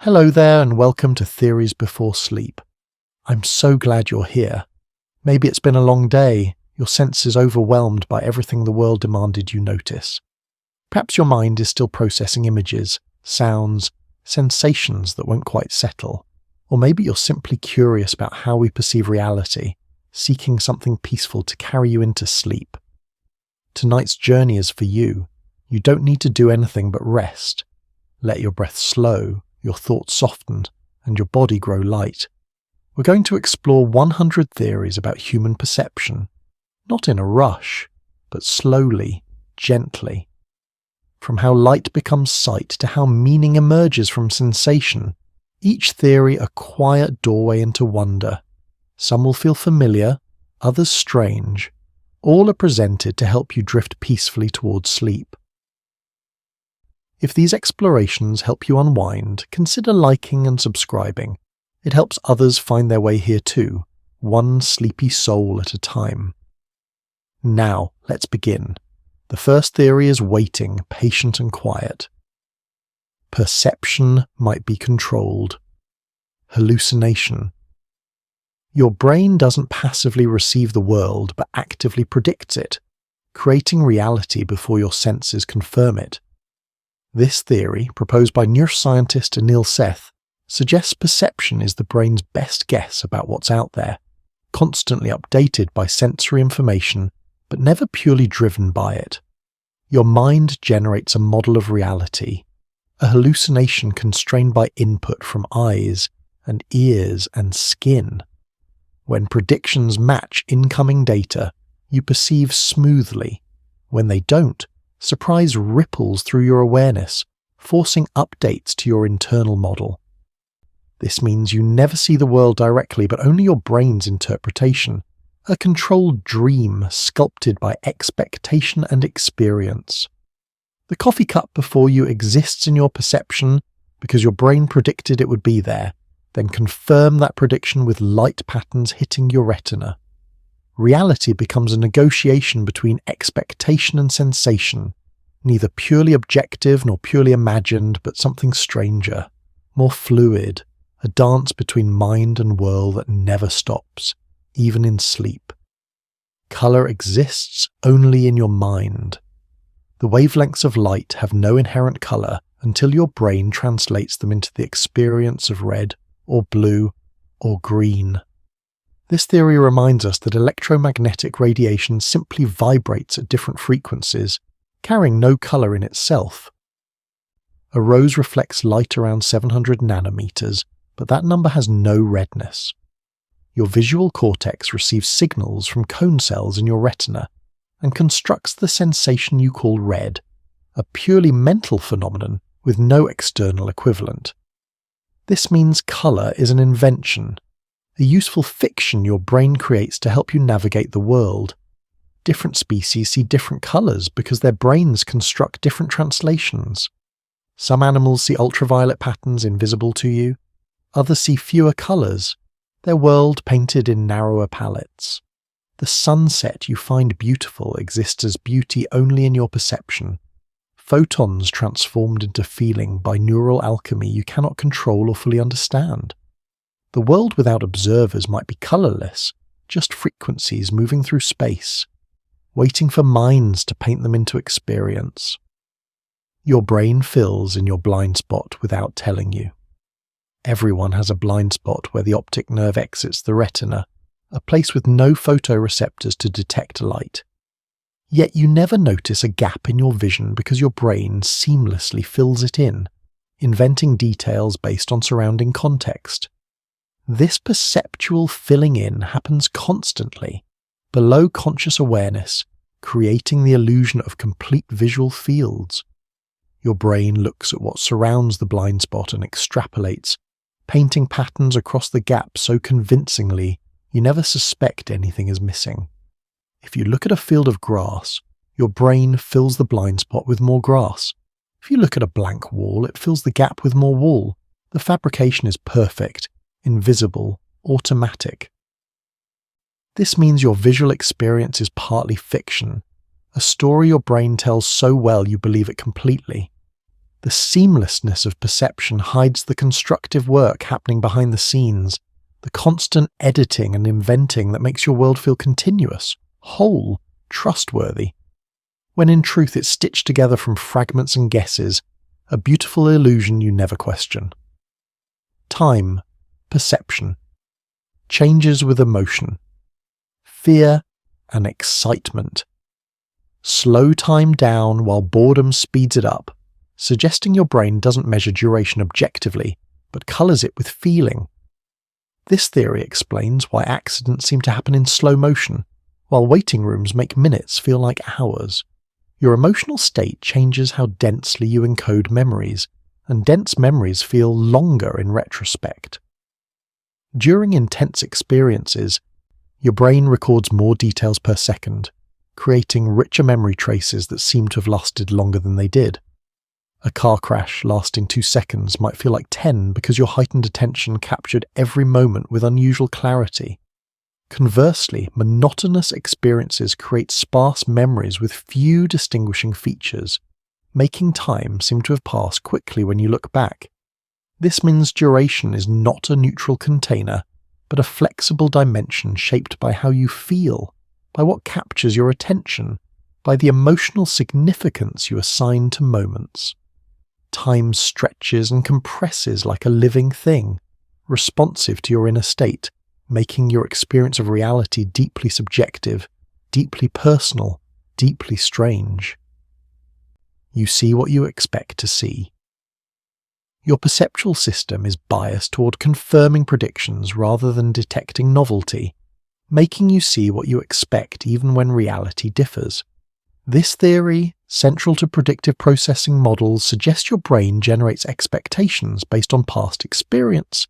Hello there and welcome to Theories Before Sleep. I'm so glad you're here. Maybe it's been a long day, your senses overwhelmed by everything the world demanded you notice. Perhaps your mind is still processing images, sounds, sensations that won't quite settle. Or maybe you're simply curious about how we perceive reality, seeking something peaceful to carry you into sleep. Tonight's journey is for you. You don't need to do anything but rest. Let your breath slow, your thoughts soften, and your body grow light. We're going to explore 100 theories about human perception, not in a rush, but slowly, gently. From how light becomes sight to how meaning emerges from sensation, each theory a quiet doorway into wonder. Some will feel familiar, others strange. All are presented to help you drift peacefully towards sleep. If these explorations help you unwind, consider liking and subscribing. It helps others find their way here too, one sleepy soul at a time. Now, let's begin. The first theory is waiting, patient and quiet. Perception might be controlled. Hallucination. Your brain doesn't passively receive the world, but actively predicts it, creating reality before your senses confirm it. This theory, proposed by neuroscientist Anil Seth, suggests perception is the brain's best guess about what's out there, constantly updated by sensory information, but never purely driven by it. Your mind generates a model of reality, a hallucination constrained by input from eyes and ears and skin. When predictions match incoming data, you perceive smoothly. When they don't, surprise ripples through your awareness, forcing updates to your internal model. This means you never see the world directly, but only your brain's interpretation, a controlled dream sculpted by expectation and experience. The coffee cup before you exists in your perception because your brain predicted it would be there, then confirm that prediction with light patterns hitting your retina. Reality becomes a negotiation between expectation and sensation, neither purely objective nor purely imagined, but something stranger, more fluid, a dance between mind and world that never stops, even in sleep. Color exists only in your mind. The wavelengths of light have no inherent color until your brain translates them into the experience of red or blue or green. This theory reminds us that electromagnetic radiation simply vibrates at different frequencies, carrying no color in itself. A rose reflects light around 700 nanometers, but that number has no redness. Your visual cortex receives signals from cone cells in your retina and constructs the sensation you call red, a purely mental phenomenon with no external equivalent. This means color is an invention, a useful fiction your brain creates to help you navigate the world. Different species see different colors because their brains construct different translations. Some animals see ultraviolet patterns invisible to you. Others see fewer colors, their world painted in narrower palettes. The sunset you find beautiful exists as beauty only in your perception. Photons transformed into feeling by neural alchemy you cannot control or fully understand. The world without observers might be colorless, just frequencies moving through space, waiting for minds to paint them into experience. Your brain fills in your blind spot without telling you. Everyone has a blind spot where the optic nerve exits the retina, a place with no photoreceptors to detect light. Yet you never notice a gap in your vision because your brain seamlessly fills it in, inventing details based on surrounding context. This perceptual filling in happens constantly, below conscious awareness, creating the illusion of complete visual fields. Your brain looks at what surrounds the blind spot and extrapolates, painting patterns across the gap so convincingly you never suspect anything is missing. If you look at a field of grass, your brain fills the blind spot with more grass. If you look at a blank wall, it fills the gap with more wall. The fabrication is perfect, invisible, automatic. This means your visual experience is partly fiction, a story your brain tells so well you believe it completely. The seamlessness of perception hides the constructive work happening behind the scenes, the constant editing and inventing that makes your world feel continuous, whole, trustworthy, when in truth it's stitched together from fragments and guesses, a beautiful illusion you never question. Time, perception, changes with emotion, fear and excitement. Slow time down while boredom speeds it up, suggesting your brain doesn't measure duration objectively, but colours it with feeling. This theory explains why accidents seem to happen in slow motion, while waiting rooms make minutes feel like hours. Your emotional state changes how densely you encode memories, and dense memories feel longer in retrospect. During intense experiences, your brain records more details per second, creating richer memory traces that seem to have lasted longer than they did. A car crash lasting 2 seconds might feel like 10 because your heightened attention captured every moment with unusual clarity. Conversely, monotonous experiences create sparse memories with few distinguishing features, making time seem to have passed quickly when you look back. This means duration is not a neutral container, but a flexible dimension shaped by how you feel, by what captures your attention, by the emotional significance you assign to moments. Time stretches and compresses like a living thing, responsive to your inner state, making your experience of reality deeply subjective, deeply personal, deeply strange. You see what you expect to see. Your perceptual system is biased toward confirming predictions rather than detecting novelty, making you see what you expect even when reality differs. This theory, central to predictive processing models, suggests your brain generates expectations based on past experience,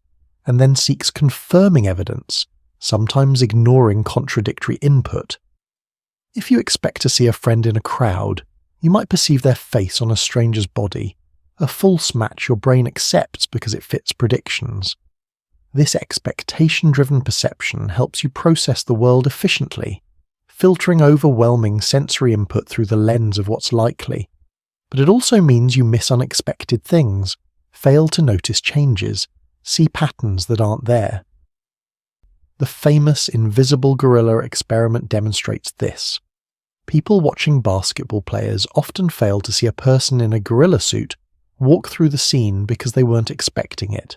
and then seeks confirming evidence, sometimes ignoring contradictory input. If you expect to see a friend in a crowd, you might perceive their face on a stranger's body, a false match your brain accepts because it fits predictions. This expectation-driven perception helps you process the world efficiently, filtering overwhelming sensory input through the lens of what's likely. But it also means you miss unexpected things, fail to notice changes, see patterns that aren't there. The famous invisible gorilla experiment demonstrates this. People watching basketball players often fail to see a person in a gorilla suit walk through the scene because they weren't expecting it.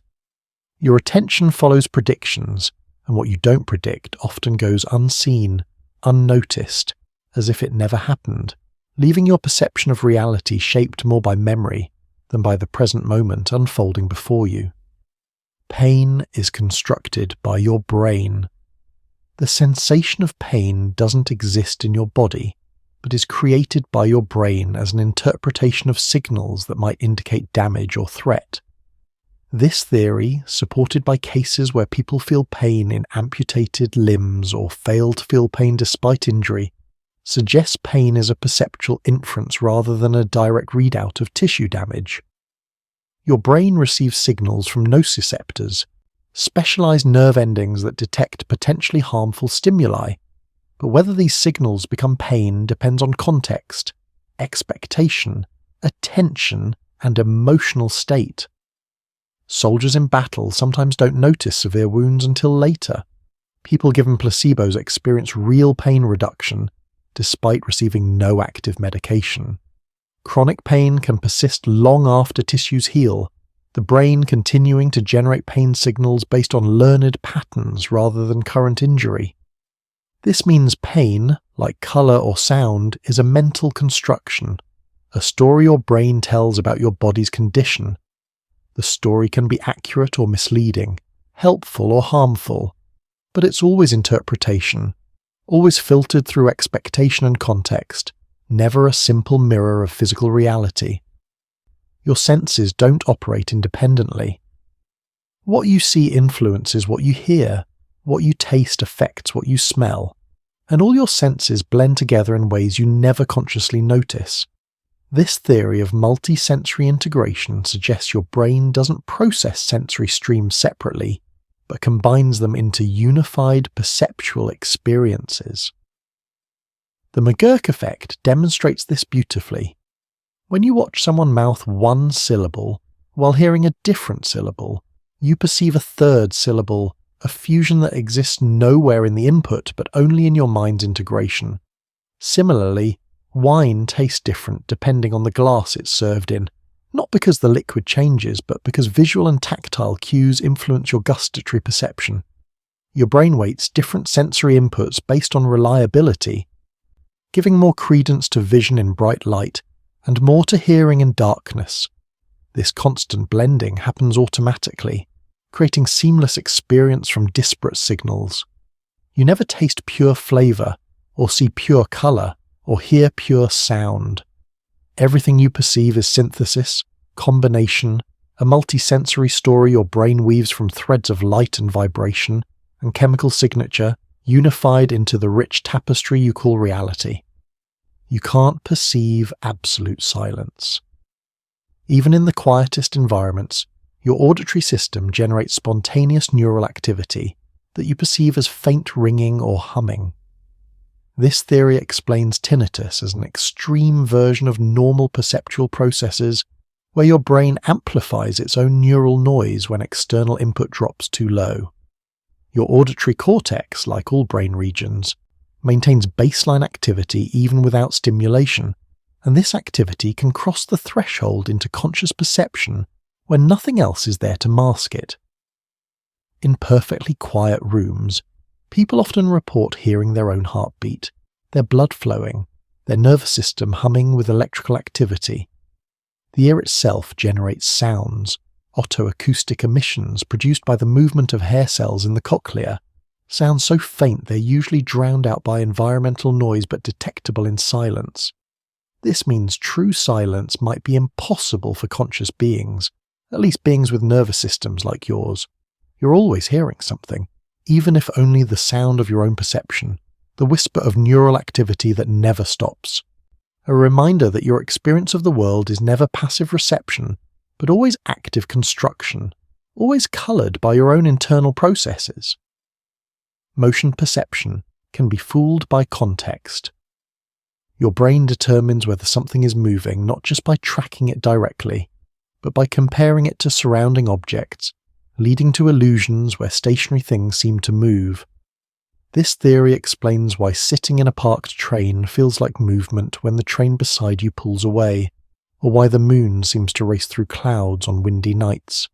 Your attention follows predictions, and what you don't predict often goes unseen, unnoticed, as if it never happened, leaving your perception of reality shaped more by memory than by the present moment unfolding before you. Pain is constructed by your brain. The sensation of pain doesn't exist in your body, but is created by your brain as an interpretation of signals that might indicate damage or threat. This theory, supported by cases where people feel pain in amputated limbs or fail to feel pain despite injury, suggests pain is a perceptual inference rather than a direct readout of tissue damage. Your brain receives signals from nociceptors, specialized nerve endings that detect potentially harmful stimuli, but whether these signals become pain depends on context, expectation, attention, and emotional state. Soldiers in battle sometimes don't notice severe wounds until later. People given placebos experience real pain reduction, despite receiving no active medication. Chronic pain can persist long after tissues heal, the brain continuing to generate pain signals based on learned patterns rather than current injury. This means pain, like colour or sound, is a mental construction, a story your brain tells about your body's condition. The story can be accurate or misleading, helpful or harmful, but it's always interpretation, always filtered through expectation and context, never a simple mirror of physical reality. Your senses don't operate independently. What you see influences what you hear, what you taste affects what you smell, and all your senses blend together in ways you never consciously notice. This theory of multi-sensory integration suggests your brain doesn't process sensory streams separately, but combines them into unified perceptual experiences. The McGurk effect demonstrates this beautifully. When you watch someone mouth one syllable while hearing a different syllable, you perceive a third syllable, a fusion that exists nowhere in the input but only in your mind's integration. Similarly, wine tastes different depending on the glass it's served in, not because the liquid changes, but because visual and tactile cues influence your gustatory perception. Your brain weights different sensory inputs based on reliability, giving more credence to vision in bright light and more to hearing in darkness. This constant blending happens automatically, creating seamless experience from disparate signals. You never taste pure flavor, or see pure color, or hear pure sound. Everything you perceive is synthesis, combination, a multi-sensory story your brain weaves from threads of light and vibration and chemical signature, unified into the rich tapestry you call reality. You can't perceive absolute silence. Even in the quietest environments, your auditory system generates spontaneous neural activity that you perceive as faint ringing or humming. This theory explains tinnitus as an extreme version of normal perceptual processes where your brain amplifies its own neural noise when external input drops too low. Your auditory cortex, like all brain regions, maintains baseline activity even without stimulation, and this activity can cross the threshold into conscious perception when nothing else is there to mask it. In perfectly quiet rooms, people often report hearing their own heartbeat, their blood flowing, their nervous system humming with electrical activity. The ear itself generates sounds, otoacoustic emissions produced by the movement of hair cells in the cochlea, sounds so faint they're usually drowned out by environmental noise but detectable in silence. This means true silence might be impossible for conscious beings, at least beings with nervous systems like yours. You're always hearing something, even if only the sound of your own perception, the whisper of neural activity that never stops. A reminder that your experience of the world is never passive reception, but always active construction, always coloured by your own internal processes. Motion perception can be fooled by context. Your brain determines whether something is moving not just by tracking it directly, but by comparing it to surrounding objects, leading to illusions where stationary things seem to move. This theory explains why sitting in a parked train feels like movement when the train beside you pulls away, or why the moon seems to race through clouds on windy nights.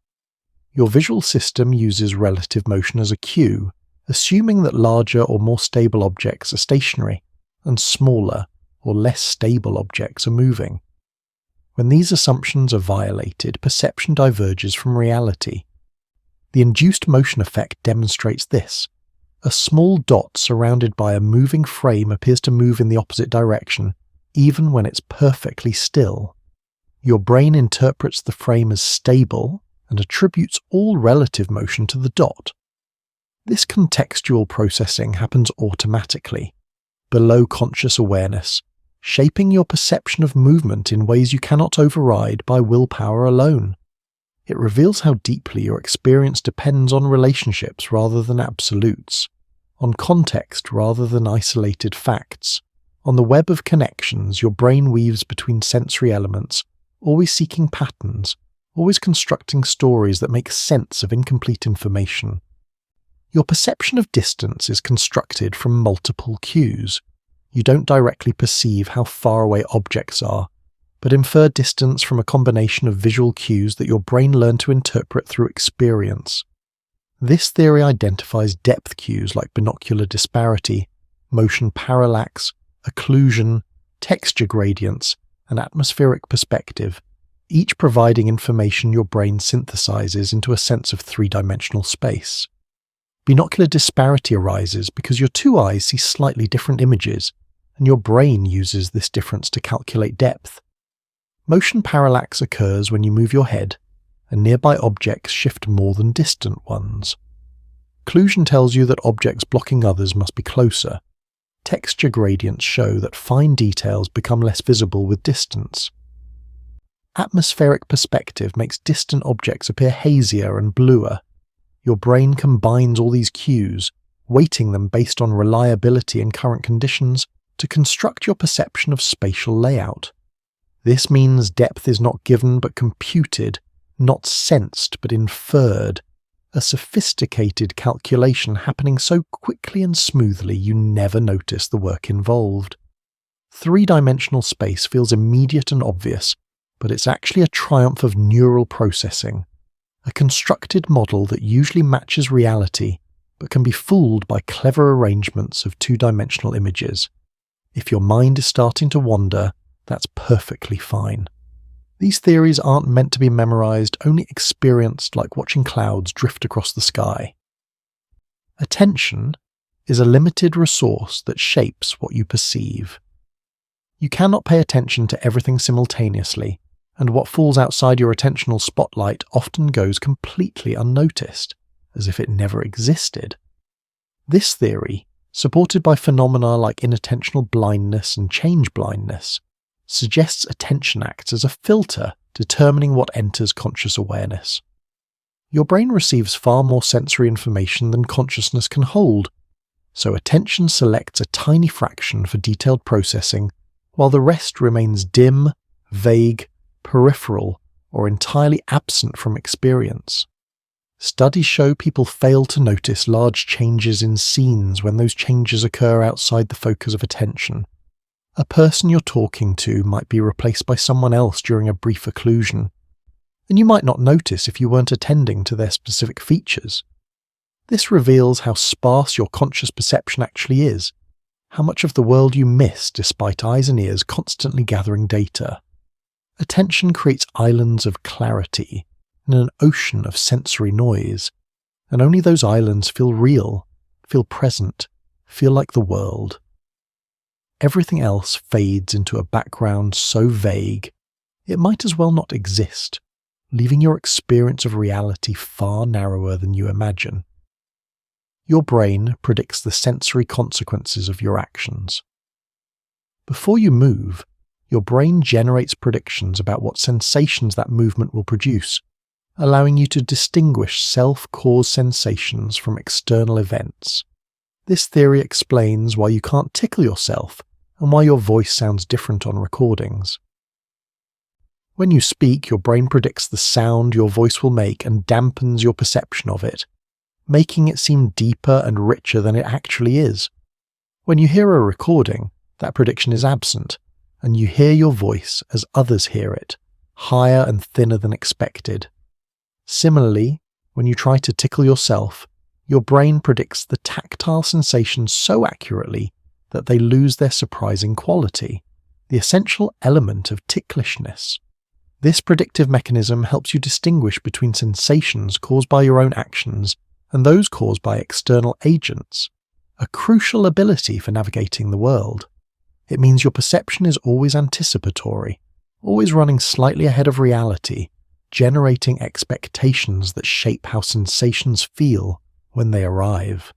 Your visual system uses relative motion as a cue, assuming that larger or more stable objects are stationary, and smaller or less stable objects are moving. When these assumptions are violated, perception diverges from reality. The induced motion effect demonstrates this. A small dot surrounded by a moving frame appears to move in the opposite direction, even when it's perfectly still. Your brain interprets the frame as stable and attributes all relative motion to the dot. This contextual processing happens automatically, below conscious awareness, shaping your perception of movement in ways you cannot override by willpower alone. It reveals how deeply your experience depends on relationships rather than absolutes, on context rather than isolated facts, on the web of connections your brain weaves between sensory elements, always seeking patterns, always constructing stories that make sense of incomplete information. Your perception of distance is constructed from multiple cues. You don't directly perceive how far away objects are, but infer distance from a combination of visual cues that your brain learned to interpret through experience. This theory identifies depth cues like binocular disparity, motion parallax, occlusion, texture gradients, and atmospheric perspective, each providing information your brain synthesizes into a sense of three-dimensional space. Binocular disparity arises because your two eyes see slightly different images, and your brain uses this difference to calculate depth. Motion parallax occurs when you move your head, and nearby objects shift more than distant ones. Occlusion tells you that objects blocking others must be closer. Texture gradients show that fine details become less visible with distance. Atmospheric perspective makes distant objects appear hazier and bluer. Your brain combines all these cues, weighting them based on reliability and current conditions, to construct your perception of spatial layout. This means depth is not given but computed, not sensed but inferred, a sophisticated calculation happening so quickly and smoothly you never notice the work involved. Three-dimensional space feels immediate and obvious, but it's actually a triumph of neural processing, a constructed model that usually matches reality but can be fooled by clever arrangements of two-dimensional images. If your mind is starting to wander, that's perfectly fine. These theories aren't meant to be memorized, only experienced like watching clouds drift across the sky. Attention is a limited resource that shapes what you perceive. You cannot pay attention to everything simultaneously, and what falls outside your attentional spotlight often goes completely unnoticed, as if it never existed. This theory, supported by phenomena like inattentional blindness and change blindness, suggests attention acts as a filter determining what enters conscious awareness. Your brain receives far more sensory information than consciousness can hold, so attention selects a tiny fraction for detailed processing, while the rest remains dim, vague, peripheral, or entirely absent from experience. Studies show people fail to notice large changes in scenes when those changes occur outside the focus of attention. A person you're talking to might be replaced by someone else during a brief occlusion, and you might not notice if you weren't attending to their specific features. This reveals how sparse your conscious perception actually is, how much of the world you miss despite eyes and ears constantly gathering data. Attention creates islands of clarity in an ocean of sensory noise, and only those islands feel real, feel present, feel like the world. Everything else fades into a background so vague, it might as well not exist, leaving your experience of reality far narrower than you imagine. Your brain predicts the sensory consequences of your actions. Before you move, your brain generates predictions about what sensations that movement will produce, allowing you to distinguish self-caused sensations from external events. This theory explains why you can't tickle yourself and why your voice sounds different on recordings. When you speak, your brain predicts the sound your voice will make and dampens your perception of it, making it seem deeper and richer than it actually is. When you hear a recording, that prediction is absent, and you hear your voice as others hear it, higher and thinner than expected. Similarly, when you try to tickle yourself, your brain predicts the tactile sensations so accurately that they lose their surprising quality, the essential element of ticklishness. This predictive mechanism helps you distinguish between sensations caused by your own actions and those caused by external agents, a crucial ability for navigating the world. It means your perception is always anticipatory, always running slightly ahead of reality, generating expectations that shape how sensations feel when they arrive.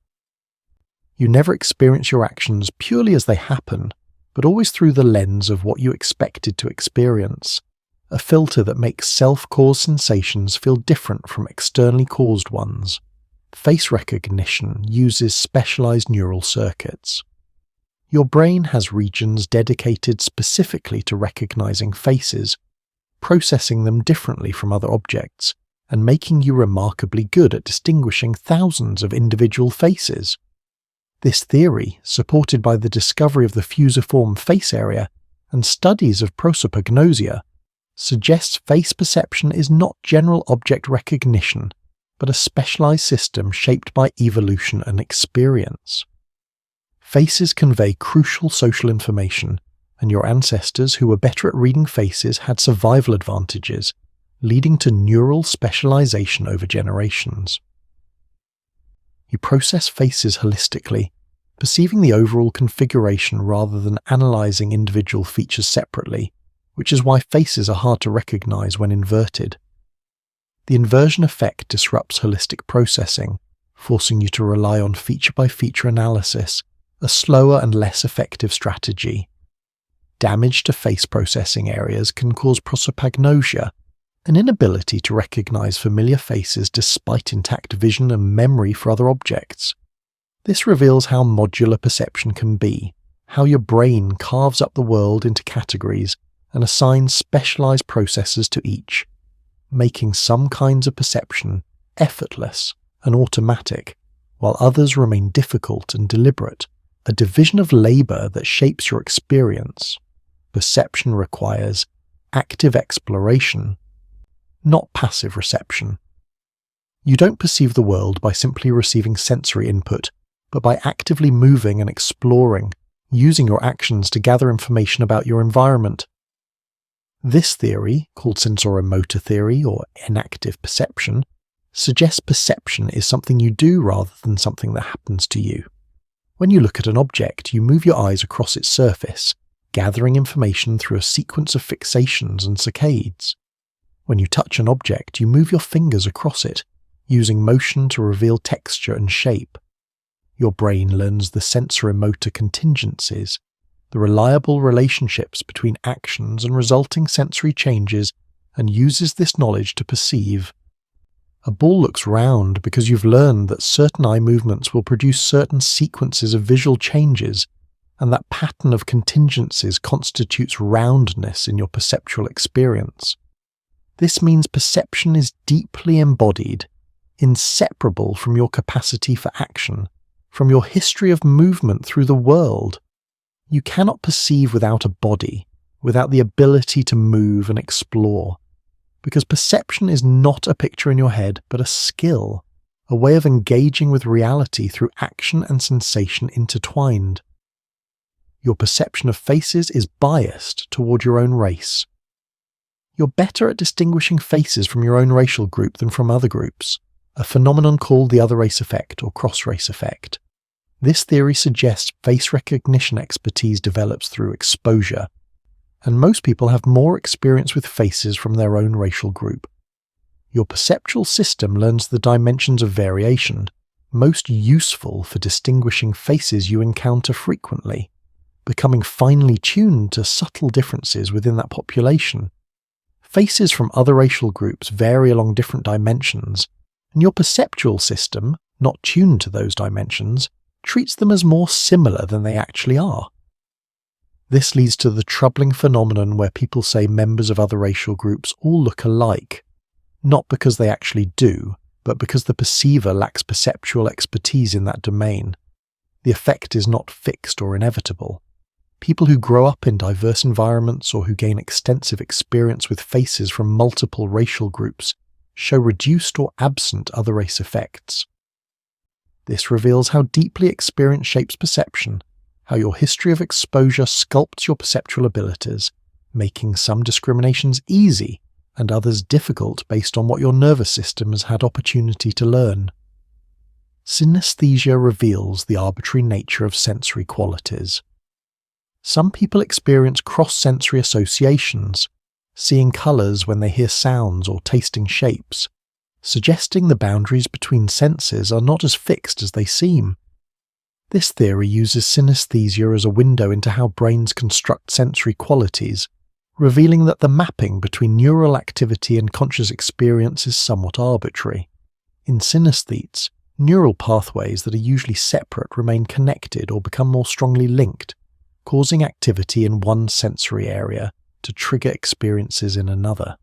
You never experience your actions purely as they happen, but always through the lens of what you expected to experience, a filter that makes self-caused sensations feel different from externally caused ones. Face recognition uses specialized neural circuits. Your brain has regions dedicated specifically to recognizing faces, processing them differently from other objects, and making you remarkably good at distinguishing thousands of individual faces. This theory, supported by the discovery of the fusiform face area and studies of prosopagnosia, suggests face perception is not general object recognition, but a specialized system shaped by evolution and experience. Faces convey crucial social information, and your ancestors who were better at reading faces had survival advantages, leading to neural specialization over generations. You process faces holistically, perceiving the overall configuration rather than analyzing individual features separately, which is why faces are hard to recognize when inverted. The inversion effect disrupts holistic processing, forcing you to rely on feature-by-feature analysis, a slower and less effective strategy. Damage to face processing areas can cause prosopagnosia, an inability to recognize familiar faces despite intact vision and memory for other objects. This reveals how modular perception can be, how your brain carves up the world into categories and assign specialized processors to each, making some kinds of perception effortless and automatic, while others remain difficult and deliberate. A division of labor that shapes your experience. Perception requires active exploration, not passive reception. You don't perceive the world by simply receiving sensory input, but by actively moving and exploring, using your actions to gather information about your environment. This theory, called sensoromotor theory or enactive perception, suggests perception is something you do rather than something that happens to you. When you look at an object, you move your eyes across its surface, gathering information through a sequence of fixations and saccades. When you touch an object, you move your fingers across it, using motion to reveal texture and shape. Your brain learns the sensoromotor contingencies, the reliable relationships between actions and resulting sensory changes, and uses this knowledge to perceive. A ball looks round because you've learned that certain eye movements will produce certain sequences of visual changes, and that pattern of contingencies constitutes roundness in your perceptual experience. This means perception is deeply embodied, inseparable from your capacity for action, from your history of movement through the world. You cannot perceive without a body, without the ability to move and explore. Because perception is not a picture in your head, but a skill, a way of engaging with reality through action and sensation intertwined. Your perception of faces is biased toward your own race. You're better at distinguishing faces from your own racial group than from other groups, a phenomenon called the other race effect or cross-race effect. This theory suggests face recognition expertise develops through exposure, and most people have more experience with faces from their own racial group. Your perceptual system learns the dimensions of variation, most useful for distinguishing faces you encounter frequently, becoming finely tuned to subtle differences within that population. Faces from other racial groups vary along different dimensions, and your perceptual system, not tuned to those dimensions, treats them as more similar than they actually are. This leads to the troubling phenomenon where people say members of other racial groups all look alike, not because they actually do, but because the perceiver lacks perceptual expertise in that domain. The effect is not fixed or inevitable. People who grow up in diverse environments or who gain extensive experience with faces from multiple racial groups show reduced or absent other race effects. This reveals how deeply experience shapes perception, how your history of exposure sculpts your perceptual abilities, making some discriminations easy and others difficult based on what your nervous system has had opportunity to learn. Synesthesia reveals the arbitrary nature of sensory qualities. Some people experience cross-sensory associations, seeing colours when they hear sounds or tasting shapes, suggesting the boundaries between senses are not as fixed as they seem. This theory uses synesthesia as a window into how brains construct sensory qualities, revealing that the mapping between neural activity and conscious experience is somewhat arbitrary. In synesthetes, neural pathways that are usually separate remain connected or become more strongly linked, causing activity in one sensory area to trigger experiences in another.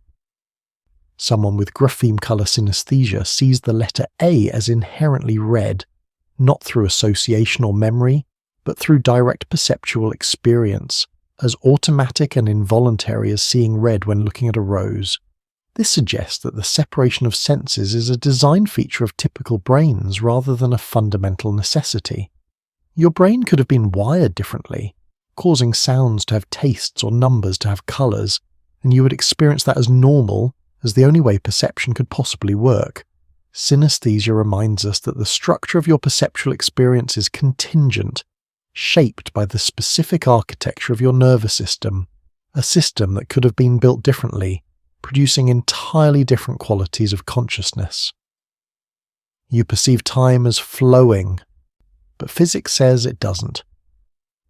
Someone with grapheme color synesthesia sees the letter A as inherently red, not through association or memory, but through direct perceptual experience, as automatic and involuntary as seeing red when looking at a rose. This suggests that the separation of senses is a design feature of typical brains rather than a fundamental necessity. Your brain could have been wired differently, causing sounds to have tastes or numbers to have colors, and you would experience that as normal, as the only way perception could possibly work. Synesthesia reminds us that the structure of your perceptual experience is contingent, shaped by the specific architecture of your nervous system, a system that could have been built differently, producing entirely different qualities of consciousness. You perceive time as flowing, but physics says it doesn't.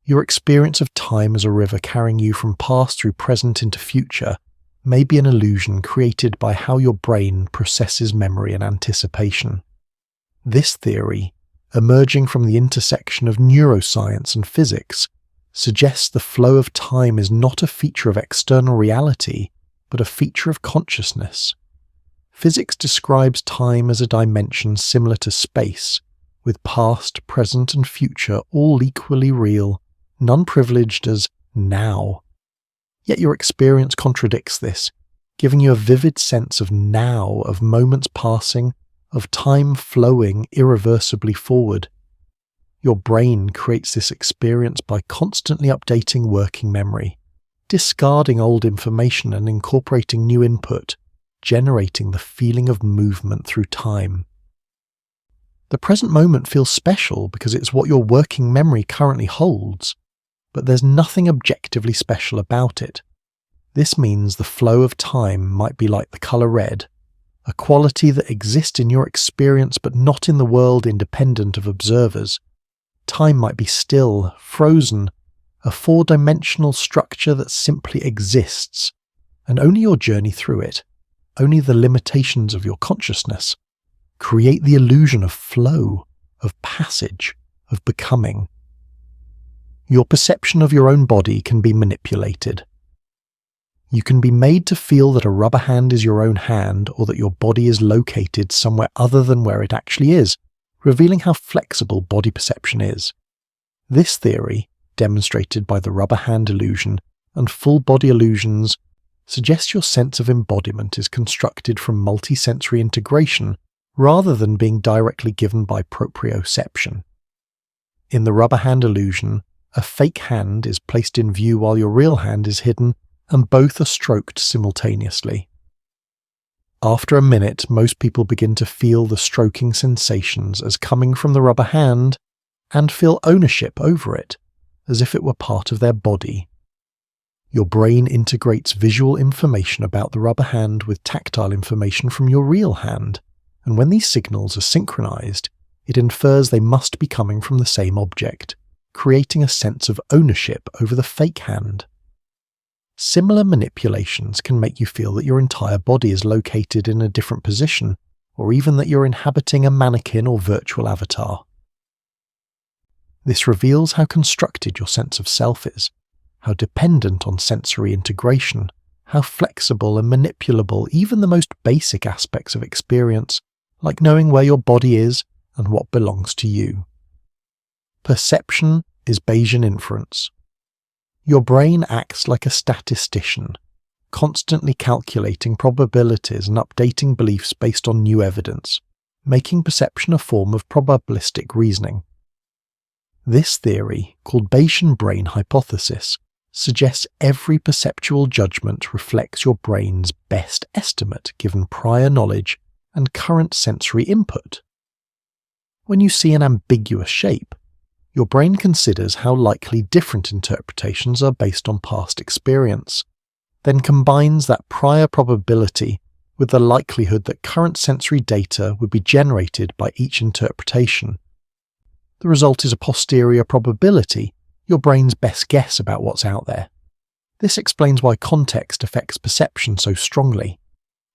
Your experience of time as a river carrying you from past through present into future may be an illusion created by how your brain processes memory and anticipation. This theory, emerging from the intersection of neuroscience and physics, suggests the flow of time is not a feature of external reality, but a feature of consciousness. Physics describes time as a dimension similar to space, with past, present, and future all equally real, none privileged as now. Yet your experience contradicts this, giving you a vivid sense of now, of moments passing, of time flowing irreversibly forward. Your brain creates this experience by constantly updating working memory, discarding old information and incorporating new input, generating the feeling of movement through time. The present moment feels special because it's what your working memory currently holds, but there's nothing objectively special about it. This means the flow of time might be like the colour red, a quality that exists in your experience but not in the world independent of observers. Time might be still, frozen, a four-dimensional structure that simply exists, and only your journey through it, only the limitations of your consciousness, create the illusion of flow, of passage, of becoming. Your perception of your own body can be manipulated. You can be made to feel that a rubber hand is your own hand or that your body is located somewhere other than where it actually is, revealing how flexible body perception is. This theory, demonstrated by the rubber hand illusion and full body illusions, suggests your sense of embodiment is constructed from multisensory integration rather than being directly given by proprioception. In the rubber hand illusion, a fake hand is placed in view while your real hand is hidden, and both are stroked simultaneously. After a minute, most people begin to feel the stroking sensations as coming from the rubber hand and feel ownership over it, as if it were part of their body. Your brain integrates visual information about the rubber hand with tactile information from your real hand, and when these signals are synchronized, it infers they must be coming from the same object, creating a sense of ownership over the fake hand. Similar manipulations can make you feel that your entire body is located in a different position, or even that you're inhabiting a mannequin or virtual avatar. This reveals how constructed your sense of self is, how dependent on sensory integration, how flexible and manipulable even the most basic aspects of experience, like knowing where your body is and what belongs to you. Perception is Bayesian inference. Your brain acts like a statistician, constantly calculating probabilities and updating beliefs based on new evidence, making perception a form of probabilistic reasoning. This theory, called Bayesian brain hypothesis, suggests every perceptual judgment reflects your brain's best estimate given prior knowledge and current sensory input. When you see an ambiguous shape, your brain considers how likely different interpretations are based on past experience, then combines that prior probability with the likelihood that current sensory data would be generated by each interpretation. The result is a posterior probability, your brain's best guess about what's out there. This explains why context affects perception so strongly.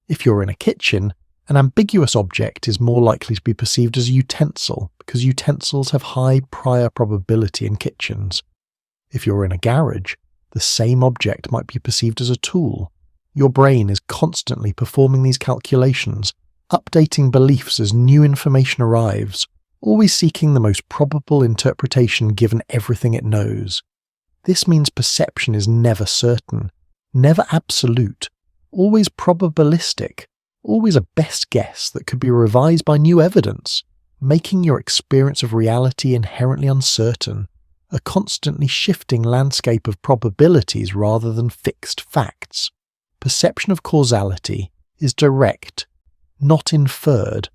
If you're in a kitchen, an ambiguous object is more likely to be perceived as a utensil because utensils have high prior probability in kitchens. If you're in a garage, the same object might be perceived as a tool. Your brain is constantly performing these calculations, updating beliefs as new information arrives, always seeking the most probable interpretation given everything it knows. This means perception is never certain, never absolute, always probabilistic, always a best guess that could be revised by new evidence, making your experience of reality inherently uncertain, a constantly shifting landscape of probabilities rather than fixed facts. Perception of causality is direct, not inferred.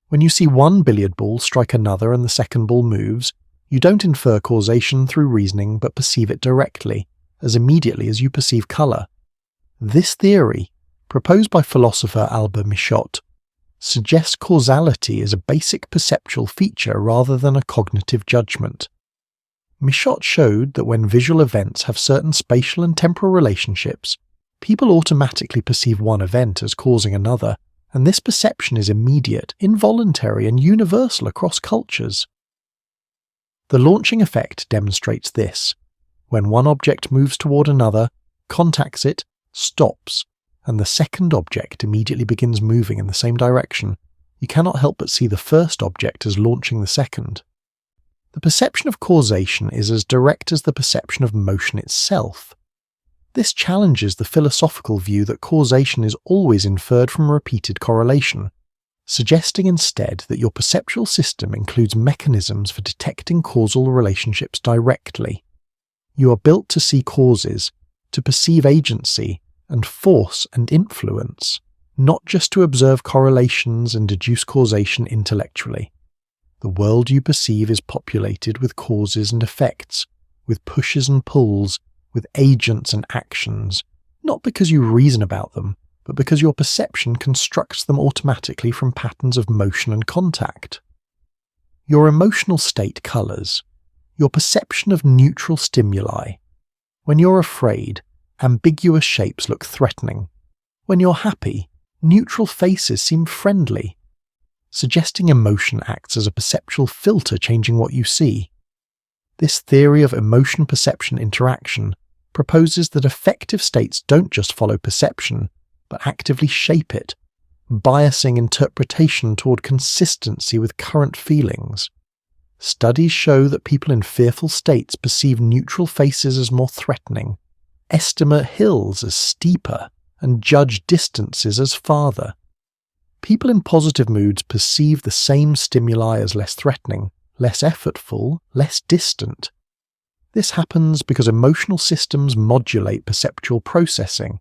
When you see one billiard ball strike another and the second ball moves, you don't infer causation through reasoning but perceive it directly, as immediately as you perceive colour. This theory, proposed by philosopher Albert Michot, suggests causality is a basic perceptual feature rather than a cognitive judgment. Michot showed that when visual events have certain spatial and temporal relationships, people automatically perceive one event as causing another, and this perception is immediate, involuntary, and universal across cultures. The launching effect demonstrates this. When one object moves toward another, contacts it, stops, and the second object immediately begins moving in the same direction, you cannot help but see the first object as launching the second. The perception of causation is as direct as the perception of motion itself. This challenges the philosophical view that causation is always inferred from repeated correlation, suggesting instead that your perceptual system includes mechanisms for detecting causal relationships directly. You are built to see causes, to perceive agency and force and influence, not just to observe correlations and deduce causation intellectually. The world you perceive is populated with causes and effects, with pushes and pulls, with agents and actions, not because you reason about them, but because your perception constructs them automatically from patterns of motion and contact. Your emotional state colours your perception of neutral stimuli. When you're afraid, ambiguous shapes look threatening. When you're happy, neutral faces seem friendly. Suggesting emotion acts as a perceptual filter changing what you see. This theory of emotion-perception interaction proposes that affective states don't just follow perception, but actively shape it, biasing interpretation toward consistency with current feelings. Studies show that people in fearful states perceive neutral faces as more threatening, estimate hills as steeper, and judge distances as farther. People in positive moods perceive the same stimuli as less threatening, less effortful, less distant. This happens because emotional systems modulate perceptual processing,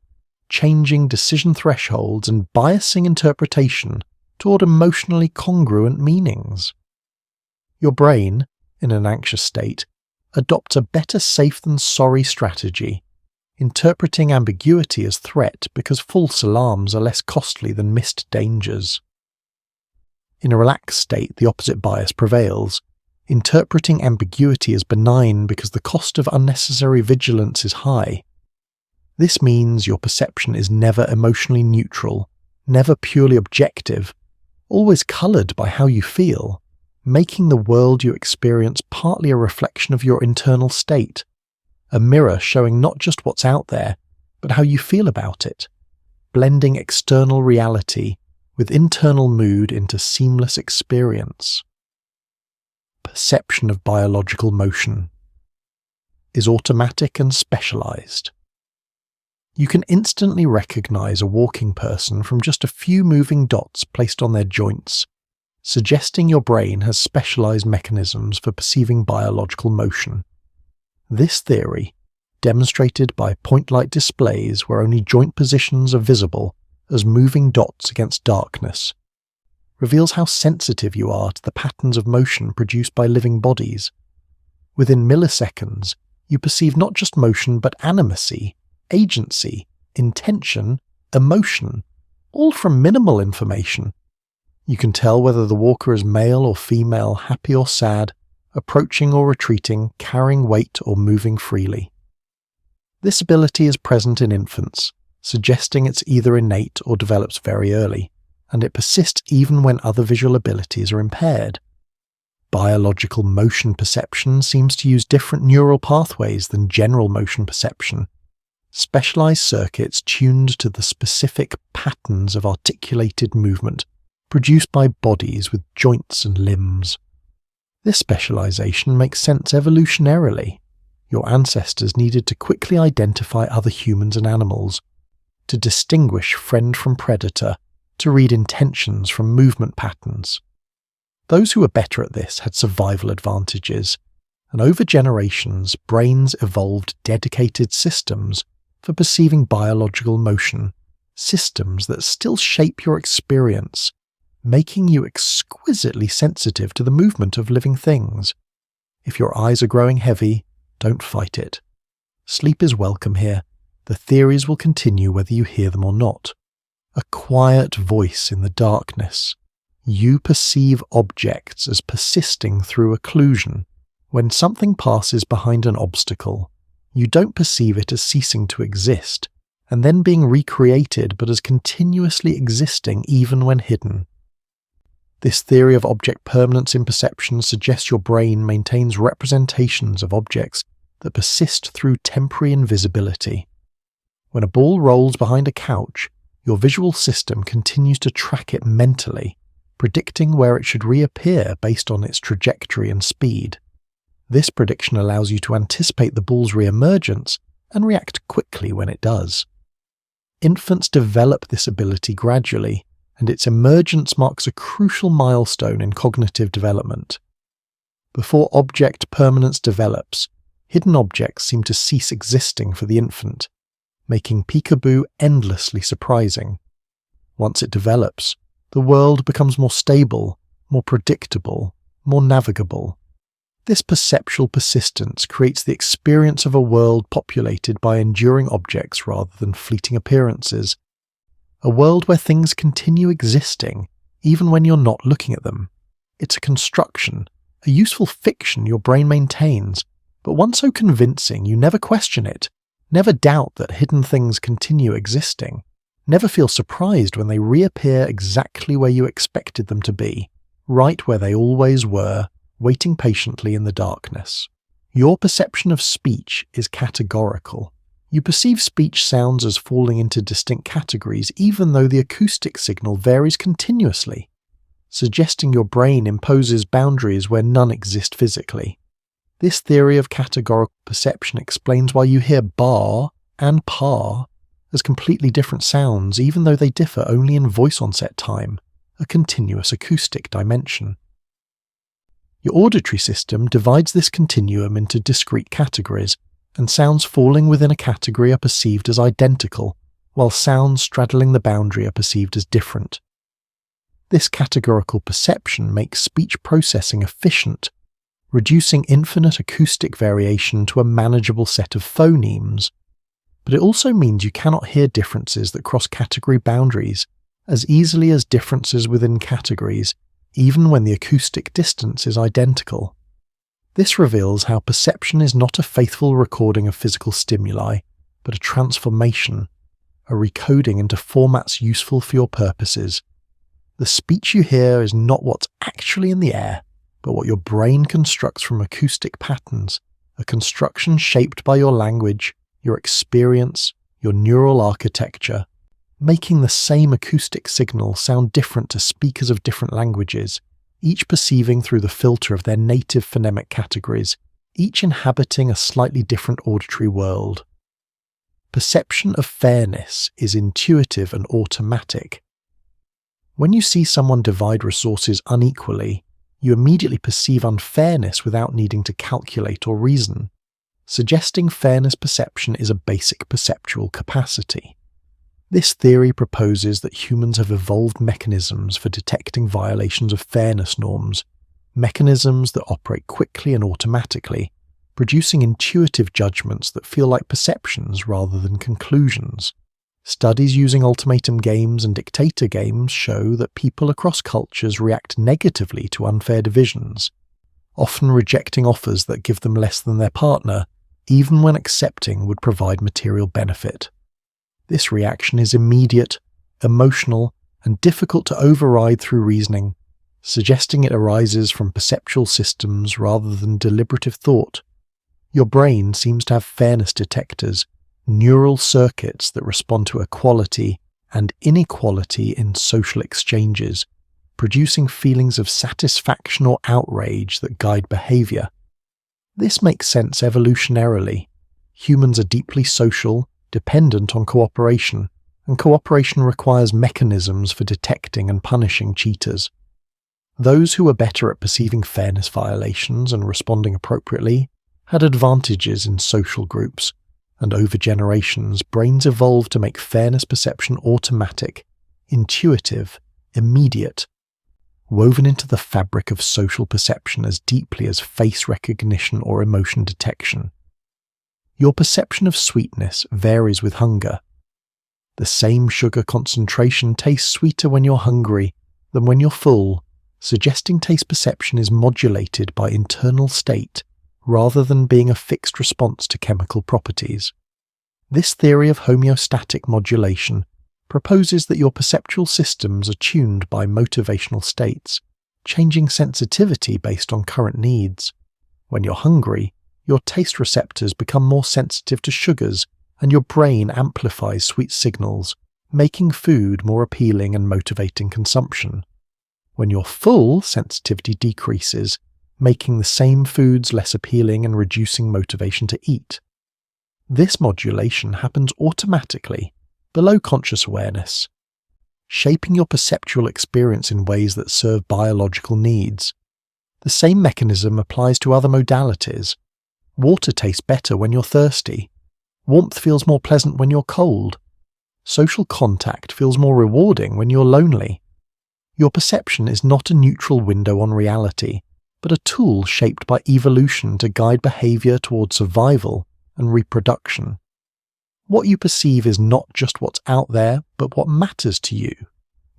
changing decision thresholds and biasing interpretation toward emotionally congruent meanings. Your brain, in an anxious state, adopts a better safe than sorry strategy, interpreting ambiguity as threat because false alarms are less costly than missed dangers. In a relaxed state, the opposite bias prevails, interpreting ambiguity as benign because the cost of unnecessary vigilance is high. This means your perception is never emotionally neutral, never purely objective, always coloured by how you feel, making the world you experience partly a reflection of your internal state, a mirror showing not just what's out there, but how you feel about it, blending external reality with internal mood into seamless experience. Perception of biological motion is automatic and specialized. You can instantly recognize a walking person from just a few moving dots placed on their joints, suggesting your brain has specialized mechanisms for perceiving biological motion. This theory, demonstrated by point-light displays where only joint positions are visible as moving dots against darkness, reveals how sensitive you are to the patterns of motion produced by living bodies. Within milliseconds, you perceive not just motion but animacy, agency, intention, emotion, all from minimal information. You can tell whether the walker is male or female, happy or sad, approaching or retreating, carrying weight or moving freely. This ability is present in infants, suggesting it's either innate or develops very early, and it persists even when other visual abilities are impaired. Biological motion perception seems to use different neural pathways than general motion perception, specialized circuits tuned to the specific patterns of articulated movement produced by bodies with joints and limbs. This specialization makes sense evolutionarily. Your ancestors needed to quickly identify other humans and animals, to distinguish friend from predator, to read intentions from movement patterns. Those who were better at this had survival advantages, and over generations, brains evolved dedicated systems for perceiving biological motion, systems that still shape your experience, making you exquisitely sensitive to the movement of living things. If your eyes are growing heavy, don't fight it. Sleep is welcome here. The theories will continue whether you hear them or not. A quiet voice in the darkness. You perceive objects as persisting through occlusion. When something passes behind an obstacle, you don't perceive it as ceasing to exist, and then being recreated, but as continuously existing even when hidden. This theory of object permanence in perception suggests your brain maintains representations of objects that persist through temporary invisibility. When a ball rolls behind a couch, your visual system continues to track it mentally, predicting where it should reappear based on its trajectory and speed. This prediction allows you to anticipate the ball's reemergence and react quickly when it does. Infants develop this ability gradually, and its emergence marks a crucial milestone in cognitive development. Before object permanence develops, hidden objects seem to cease existing for the infant, making peekaboo endlessly surprising. Once it develops, the world becomes more stable, more predictable, more navigable. This perceptual persistence creates the experience of a world populated by enduring objects rather than fleeting appearances. A world where things continue existing, even when you're not looking at them. It's a construction, a useful fiction your brain maintains, but one so convincing you never question it, never doubt that hidden things continue existing, never feel surprised when they reappear exactly where you expected them to be, right where they always were, waiting patiently in the darkness. Your perception of speech is categorical. You perceive speech sounds as falling into distinct categories even though the acoustic signal varies continuously, suggesting your brain imposes boundaries where none exist physically. This theory of categorical perception explains why you hear bar and pa as completely different sounds even though they differ only in voice onset time, a continuous acoustic dimension. Your auditory system divides this continuum into discrete categories, and sounds falling within a category are perceived as identical, while sounds straddling the boundary are perceived as different. This categorical perception makes speech processing efficient, reducing infinite acoustic variation to a manageable set of phonemes. But it also means you cannot hear differences that cross category boundaries as easily as differences within categories, even when the acoustic distance is identical. This reveals how perception is not a faithful recording of physical stimuli, but a transformation, a recoding into formats useful for your purposes. The speech you hear is not what's actually in the air, but what your brain constructs from acoustic patterns, a construction shaped by your language, your experience, your neural architecture, making the same acoustic signal sound different to speakers of different languages, each perceiving through the filter of their native phonemic categories, each inhabiting a slightly different auditory world. Perception of fairness is intuitive and automatic. When you see someone divide resources unequally, you immediately perceive unfairness without needing to calculate or reason. Suggesting fairness perception is a basic perceptual capacity. This theory proposes that humans have evolved mechanisms for detecting violations of fairness norms, mechanisms that operate quickly and automatically, producing intuitive judgments that feel like perceptions rather than conclusions. Studies using ultimatum games and dictator games show that people across cultures react negatively to unfair divisions, often rejecting offers that give them less than their partner, even when accepting would provide material benefit. This reaction is immediate, emotional, and difficult to override through reasoning, suggesting it arises from perceptual systems rather than deliberative thought. Your brain seems to have fairness detectors, neural circuits that respond to equality and inequality in social exchanges, producing feelings of satisfaction or outrage that guide behavior. This makes sense evolutionarily. Humans are deeply social, dependent on cooperation, and cooperation requires mechanisms for detecting and punishing cheaters. Those who were better at perceiving fairness violations and responding appropriately had advantages in social groups, and over generations, brains evolved to make fairness perception automatic, intuitive, immediate, woven into the fabric of social perception as deeply as face recognition or emotion detection. Your perception of sweetness varies with hunger. The same sugar concentration tastes sweeter when you're hungry than when you're full, suggesting taste perception is modulated by internal state rather than being a fixed response to chemical properties. This theory of homeostatic modulation proposes that your perceptual systems are tuned by motivational states, changing sensitivity based on current needs. When you're hungry, your taste receptors become more sensitive to sugars, and your brain amplifies sweet signals, making food more appealing and motivating consumption. When you're full, sensitivity decreases, making the same foods less appealing and reducing motivation to eat. This modulation happens automatically, below conscious awareness, shaping your perceptual experience in ways that serve biological needs. The same mechanism applies to other modalities. Water tastes better when you're thirsty. Warmth feels more pleasant when you're cold. Social contact feels more rewarding when you're lonely. Your perception is not a neutral window on reality, but a tool shaped by evolution to guide behavior toward survival and reproduction. What you perceive is not just what's out there, but what matters to you,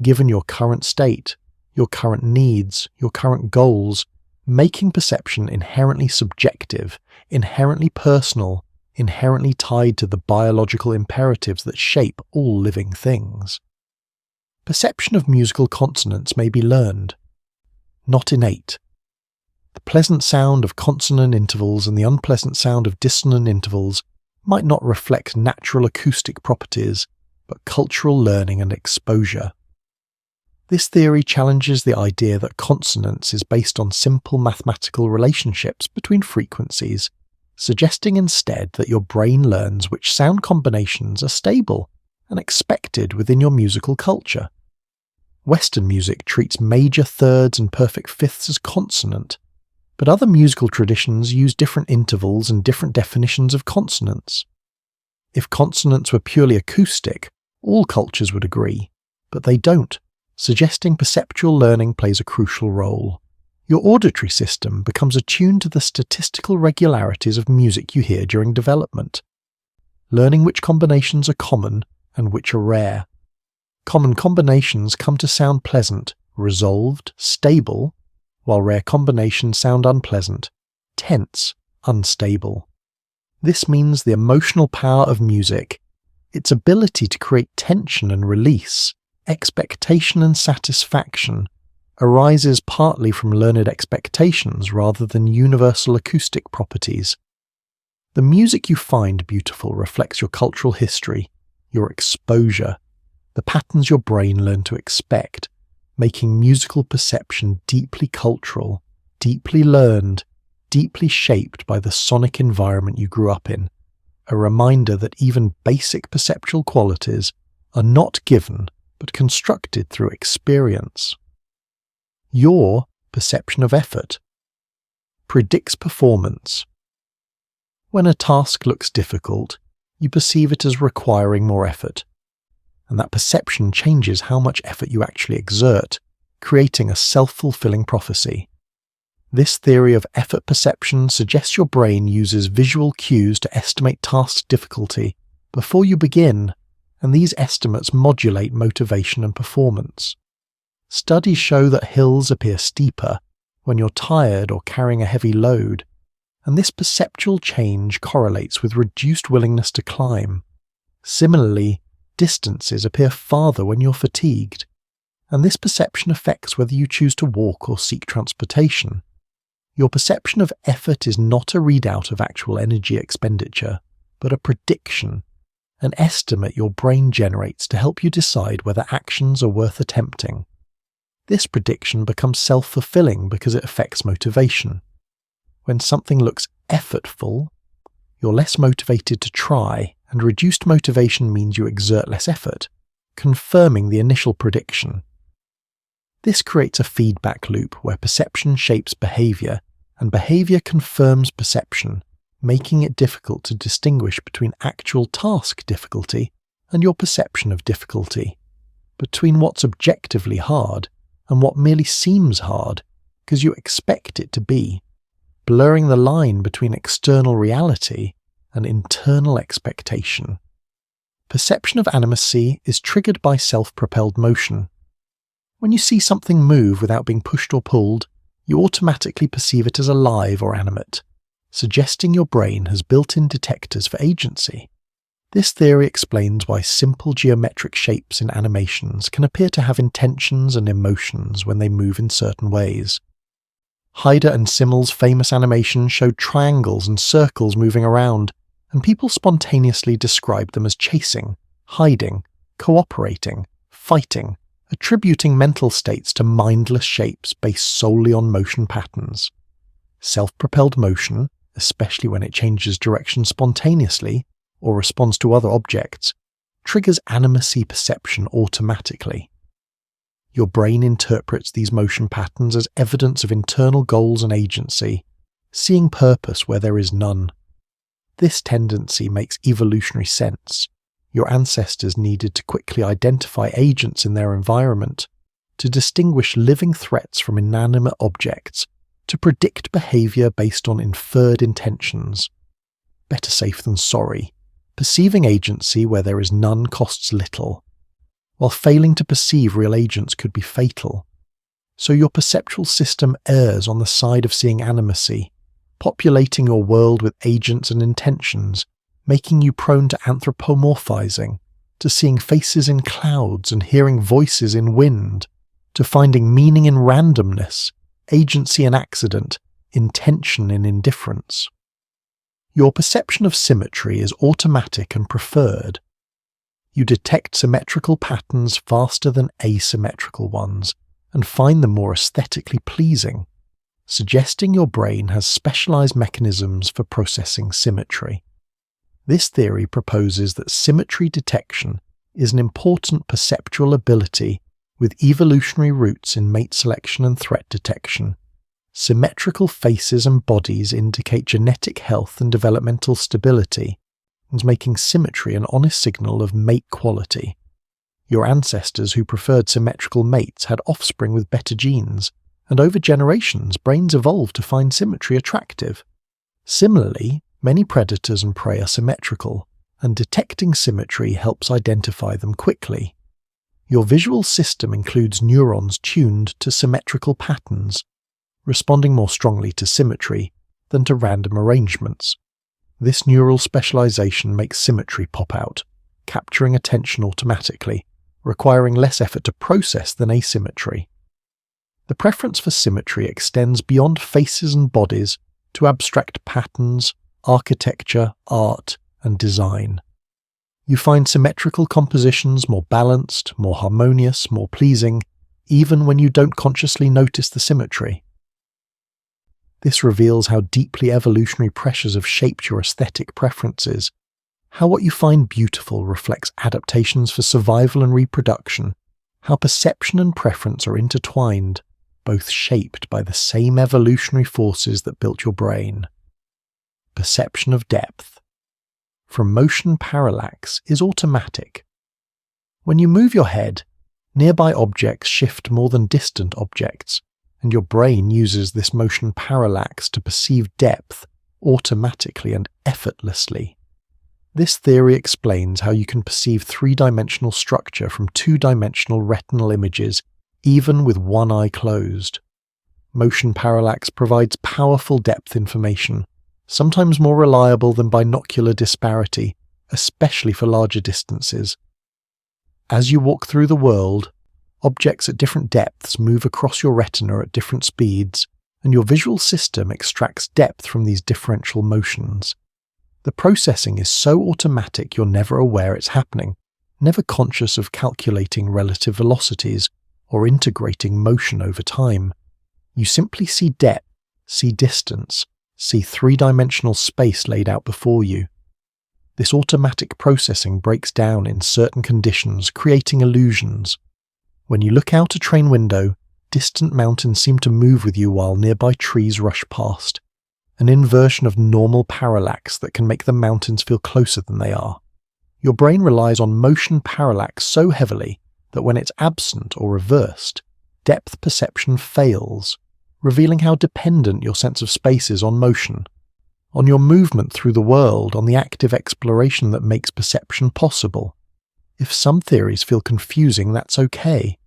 given your current state, your current needs, your current goals, making perception inherently subjective, inherently personal, inherently tied to the biological imperatives that shape all living things. Perception of musical consonants may be learned, not innate. The pleasant sound of consonant intervals and the unpleasant sound of dissonant intervals might not reflect natural acoustic properties, but cultural learning and exposure. This theory challenges the idea that consonance is based on simple mathematical relationships between frequencies, suggesting instead that your brain learns which sound combinations are stable and expected within your musical culture. Western music treats major thirds and perfect fifths as consonant, but other musical traditions use different intervals and different definitions of consonants. If consonants were purely acoustic, all cultures would agree, but they don't, suggesting perceptual learning plays a crucial role. Your auditory system becomes attuned to the statistical regularities of music you hear during development, learning which combinations are common and which are rare. Common combinations come to sound pleasant, resolved, stable, while rare combinations sound unpleasant, tense, unstable. This means the emotional power of music, its ability to create tension and release, expectation and satisfaction, arises partly from learned expectations rather than universal acoustic properties. The music you find beautiful reflects your cultural history, your exposure, the patterns your brain learned to expect, making musical perception deeply cultural, deeply learned, deeply shaped by the sonic environment you grew up in, a reminder that even basic perceptual qualities are not given but constructed through experience. Your perception of effort predicts performance. When a task looks difficult, you perceive it as requiring more effort, and that perception changes how much effort you actually exert, creating a self-fulfilling prophecy. This theory of effort perception suggests your brain uses visual cues to estimate task difficulty before you begin, and these estimates modulate motivation and performance. Studies show that hills appear steeper when you're tired or carrying a heavy load, and this perceptual change correlates with reduced willingness to climb. Similarly, distances appear farther when you're fatigued, and this perception affects whether you choose to walk or seek transportation. Your perception of effort is not a readout of actual energy expenditure, but a prediction, an estimate your brain generates to help you decide whether actions are worth attempting. This prediction becomes self-fulfilling because it affects motivation. When something looks effortful, you're less motivated to try, and reduced motivation means you exert less effort, confirming the initial prediction. This creates a feedback loop where perception shapes behavior, and behavior confirms perception, making it difficult to distinguish between actual task difficulty and your perception of difficulty, between what's objectively hard and what merely seems hard because you expect it to be, blurring the line between external reality and internal expectation. Perception of animacy is triggered by self-propelled motion. When you see something move without being pushed or pulled, you automatically perceive it as alive or animate, suggesting your brain has built-in detectors for agency. This theory explains why simple geometric shapes in animations can appear to have intentions and emotions when they move in certain ways. Heider and Simmel's famous animation showed triangles and circles moving around, and people spontaneously described them as chasing, hiding, cooperating, fighting, attributing mental states to mindless shapes based solely on motion patterns. Self-propelled motion, especially when it changes direction spontaneously or responds to other objects, triggers animacy perception automatically. Your brain interprets these motion patterns as evidence of internal goals and agency, seeing purpose where there is none. This tendency makes evolutionary sense. Your ancestors needed to quickly identify agents in their environment, to distinguish living threats from inanimate objects, to predict behavior based on inferred intentions. Better safe than sorry. Perceiving agency where there is none costs little, while failing to perceive real agents could be fatal. So your perceptual system errs on the side of seeing animacy, populating your world with agents and intentions, making you prone to anthropomorphizing, to seeing faces in clouds and hearing voices in wind, to finding meaning in randomness, agency in accident, intention in indifference. Your perception of symmetry is automatic and preferred. You detect symmetrical patterns faster than asymmetrical ones and find them more aesthetically pleasing, suggesting your brain has specialized mechanisms for processing symmetry. This theory proposes that symmetry detection is an important perceptual ability with evolutionary roots in mate selection and threat detection. Symmetrical faces and bodies indicate genetic health and developmental stability, and making symmetry an honest signal of mate quality. Your ancestors who preferred symmetrical mates had offspring with better genes, and over generations brains evolved to find symmetry attractive. Similarly, many predators and prey are symmetrical, and detecting symmetry helps identify them quickly. Your visual system includes neurons tuned to symmetrical patterns, responding more strongly to symmetry than to random arrangements. This neural specialization makes symmetry pop out, capturing attention automatically, requiring less effort to process than asymmetry. The preference for symmetry extends beyond faces and bodies to abstract patterns, architecture, art, and design. You find symmetrical compositions more balanced, more harmonious, more pleasing, even when you don't consciously notice the symmetry. This reveals how deeply evolutionary pressures have shaped your aesthetic preferences, how what you find beautiful reflects adaptations for survival and reproduction, how perception and preference are intertwined, both shaped by the same evolutionary forces that built your brain. Perception of depth from motion parallax is automatic. When you move your head, nearby objects shift more than distant objects, and your brain uses this motion parallax to perceive depth automatically and effortlessly. This theory explains how you can perceive three-dimensional structure from two-dimensional retinal images even with one eye closed. Motion parallax provides powerful depth information, sometimes more reliable than binocular disparity, especially for larger distances. As you walk through the world, objects at different depths move across your retina at different speeds, and your visual system extracts depth from these differential motions. The processing is so automatic you're never aware it's happening, never conscious of calculating relative velocities or integrating motion over time. You simply see depth, see distance, see three-dimensional space laid out before you. This automatic processing breaks down in certain conditions, creating illusions. When you look out a train window, distant mountains seem to move with you while nearby trees rush past, an inversion of normal parallax that can make the mountains feel closer than they are. Your brain relies on motion parallax so heavily that when it's absent or reversed, depth perception fails, revealing how dependent your sense of space is on motion, on your movement through the world, on the active exploration that makes perception possible. If some theories feel confusing, that's okay.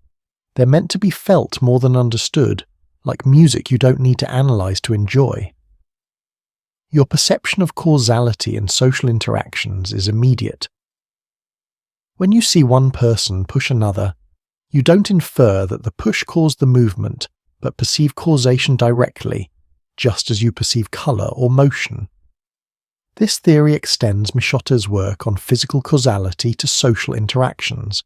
They're meant to be felt more than understood, like music you don't need to analyze to enjoy. Your perception of causality in social interactions is immediate. When you see one person push another, you don't infer that the push caused the movement, but perceive causation directly, just as you perceive colour or motion. This theory extends Mishuta's work on physical causality to social interactions,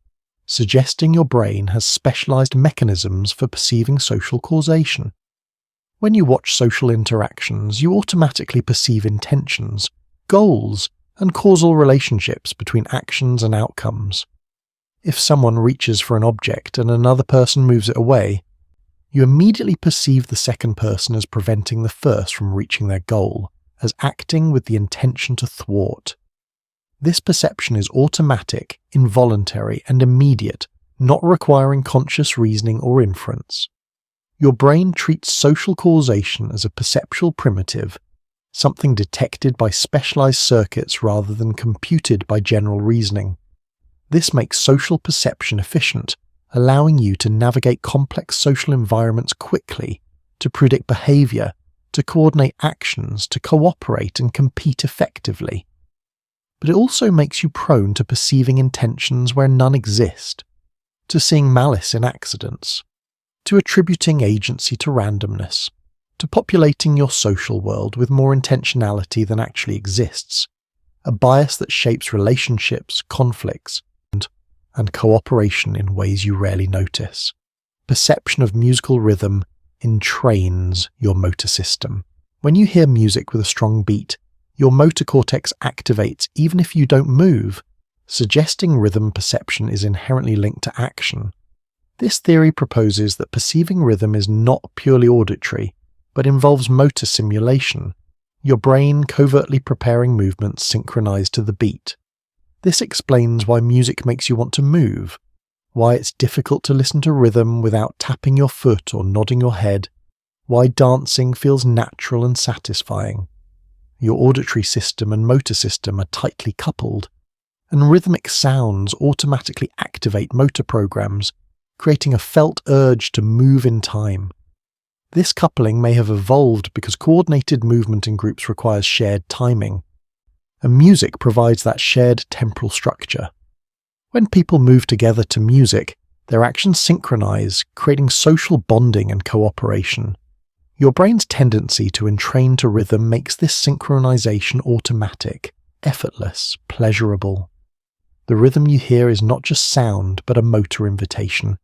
suggesting your brain has specialised mechanisms for perceiving social causation. When you watch social interactions, you automatically perceive intentions, goals, and causal relationships between actions and outcomes. If someone reaches for an object and another person moves it away, you immediately perceive the second person as preventing the first from reaching their goal, as acting with the intention to thwart. This perception is automatic, involuntary, and immediate, not requiring conscious reasoning or inference. Your brain treats social causation as a perceptual primitive, something detected by specialized circuits rather than computed by general reasoning. This makes social perception efficient, allowing you to navigate complex social environments quickly, to predict behavior, to coordinate actions, to cooperate and compete effectively. But it also makes you prone to perceiving intentions where none exist, to seeing malice in accidents, to attributing agency to randomness, to populating your social world with more intentionality than actually exists, a bias that shapes relationships, conflicts, and cooperation in ways you rarely notice. Perception of musical rhythm entrains your motor system. When you hear music with a strong beat, your motor cortex activates even if you don't move, suggesting rhythm perception is inherently linked to action. This theory proposes that perceiving rhythm is not purely auditory, but involves motor simulation, your brain covertly preparing movements synchronized to the beat. This explains why music makes you want to move, why it's difficult to listen to rhythm without tapping your foot or nodding your head, why dancing feels natural and satisfying. Your auditory system and motor system are tightly coupled, and rhythmic sounds automatically activate motor programs, creating a felt urge to move in time. This coupling may have evolved because coordinated movement in groups requires shared timing, and music provides that shared temporal structure. When people move together to music, their actions synchronize, creating social bonding and cooperation. Your brain's tendency to entrain to rhythm makes this synchronization automatic, effortless, pleasurable. The rhythm you hear is not just sound, but a motor invitation,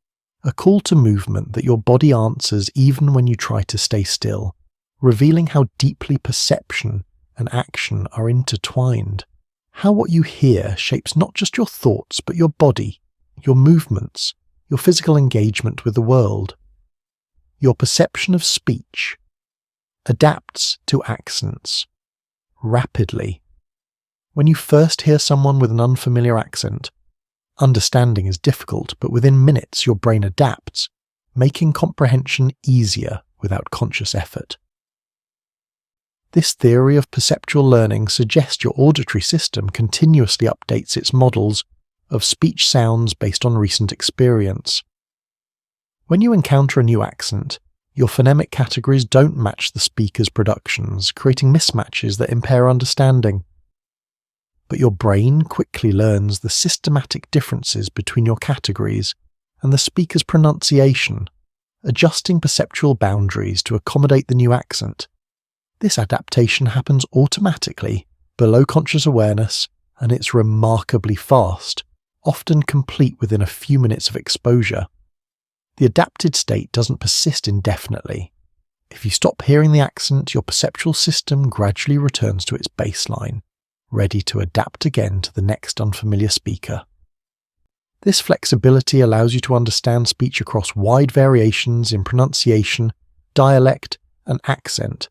a call to movement that your body answers even when you try to stay still, revealing how deeply perception and action are intertwined. How what you hear shapes not just your thoughts, but your body, your movements, your physical engagement with the world. Your perception of speech adapts to accents rapidly. When you first hear someone with an unfamiliar accent, understanding is difficult, but within minutes your brain adapts, making comprehension easier without conscious effort. This theory of perceptual learning suggests your auditory system continuously updates its models of speech sounds based on recent experience. When you encounter a new accent, your phonemic categories don't match the speaker's productions, creating mismatches that impair understanding. But your brain quickly learns the systematic differences between your categories and the speaker's pronunciation, adjusting perceptual boundaries to accommodate the new accent. This adaptation happens automatically, below conscious awareness, and it's remarkably fast, often complete within a few minutes of exposure. The adapted state doesn't persist indefinitely. If you stop hearing the accent, your perceptual system gradually returns to its baseline, ready to adapt again to the next unfamiliar speaker. This flexibility allows you to understand speech across wide variations in pronunciation, dialect, and accent,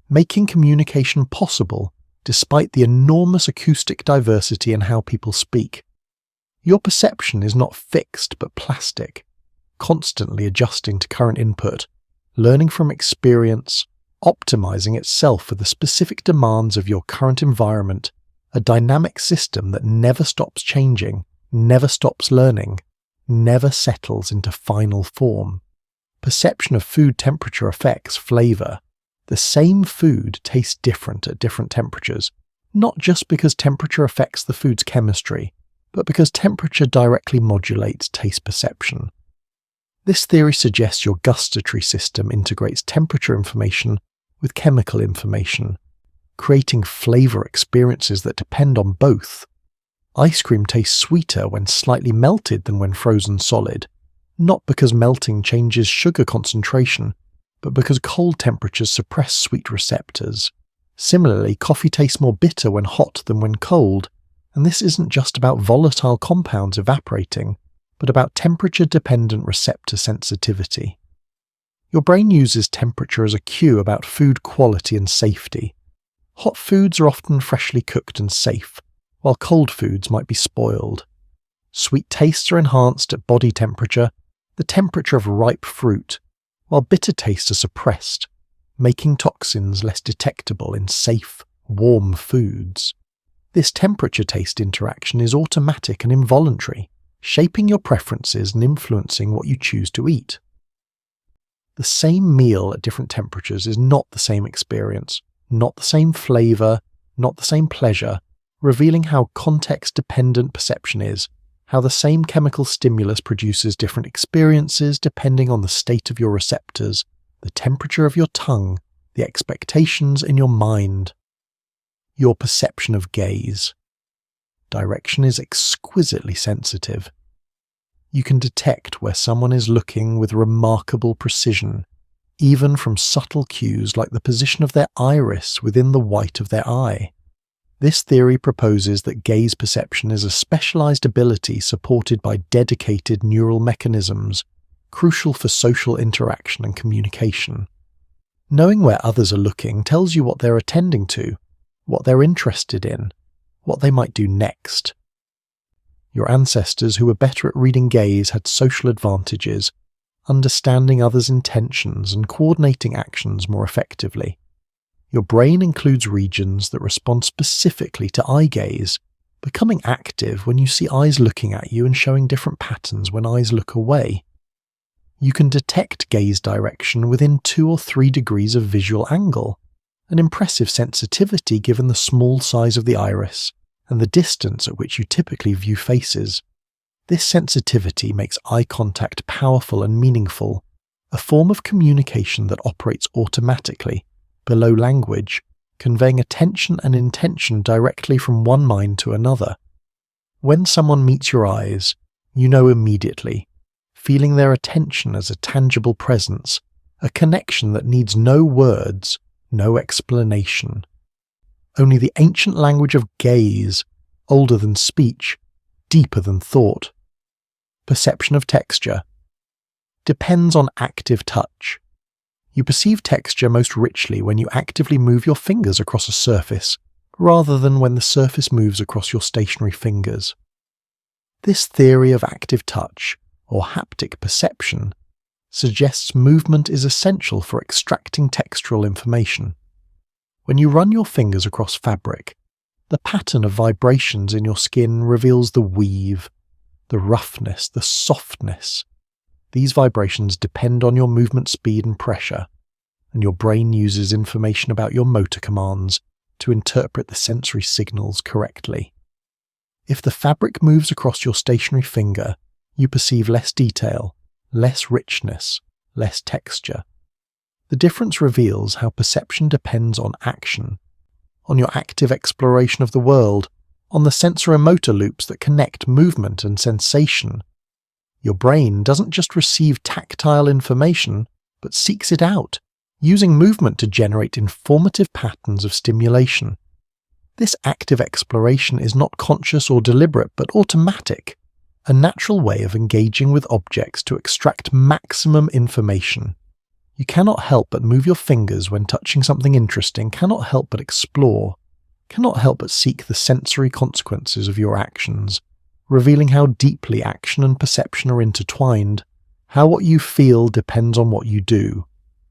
making communication possible despite the enormous acoustic diversity in how people speak. Your perception is not fixed but plastic, constantly adjusting to current input, learning from experience, optimizing itself for the specific demands of your current environment, a dynamic system that never stops changing, never stops learning, never settles into final form. Perception of food temperature affects flavor. The same food tastes different at different temperatures, not just because temperature affects the food's chemistry, but because temperature directly modulates taste perception. This theory suggests your gustatory system integrates temperature information with chemical information, creating flavor experiences that depend on both. Ice cream tastes sweeter when slightly melted than when frozen solid, not because melting changes sugar concentration, but because cold temperatures suppress sweet receptors. Similarly, coffee tastes more bitter when hot than when cold, and this isn't just about volatile compounds evaporating, but about temperature-dependent receptor sensitivity. Your brain uses temperature as a cue about food quality and safety. Hot foods are often freshly cooked and safe, while cold foods might be spoiled. Sweet tastes are enhanced at body temperature, the temperature of ripe fruit, while bitter tastes are suppressed, making toxins less detectable in safe, warm foods. This temperature-taste interaction is automatic and involuntary, shaping your preferences and influencing what you choose to eat. The same meal at different temperatures is not the same experience, not the same flavor, not the same pleasure, revealing how context-dependent perception is, how the same chemical stimulus produces different experiences depending on the state of your receptors, the temperature of your tongue, the expectations in your mind. Your perception of gaze. Direction is exquisitely sensitive. You can detect where someone is looking with remarkable precision, even from subtle cues like the position of their iris within the white of their eye. This theory proposes that gaze perception is a specialized ability supported by dedicated neural mechanisms, crucial for social interaction and communication. Knowing where others are looking tells you what they're attending to, what they're interested in, what they might do next. Your ancestors who were better at reading gaze had social advantages, understanding others' intentions and coordinating actions more effectively. Your brain includes regions that respond specifically to eye gaze, becoming active when you see eyes looking at you and showing different patterns when eyes look away. You can detect gaze direction within 2 or 3 degrees of visual angle, an impressive sensitivity given the small size of the iris and the distance at which you typically view faces. This sensitivity makes eye contact powerful and meaningful, a form of communication that operates automatically, below language, conveying attention and intention directly from one mind to another. When someone meets your eyes, you know immediately, feeling their attention as a tangible presence, a connection that needs no words, no explanation. Only the ancient language of gaze, older than speech, deeper than thought. Perception of texture depends on active touch. You perceive texture most richly when you actively move your fingers across a surface, rather than when the surface moves across your stationary fingers. This theory of active touch, or haptic perception, suggests movement is essential for extracting textural information. When you run your fingers across fabric, the pattern of vibrations in your skin reveals the weave, the roughness, the softness. These vibrations depend on your movement speed and pressure, and your brain uses information about your motor commands to interpret the sensory signals correctly. If the fabric moves across your stationary finger, you perceive less detail, less richness, less texture. The difference reveals how perception depends on action, on your active exploration of the world, on the sensoromotor loops that connect movement and sensation. Your brain doesn't just receive tactile information, but seeks it out, using movement to generate informative patterns of stimulation. This active exploration is not conscious or deliberate, but automatic, a natural way of engaging with objects to extract maximum information. You cannot help but move your fingers when touching something interesting, cannot help but explore, cannot help but seek the sensory consequences of your actions, revealing how deeply action and perception are intertwined, how what you feel depends on what you do,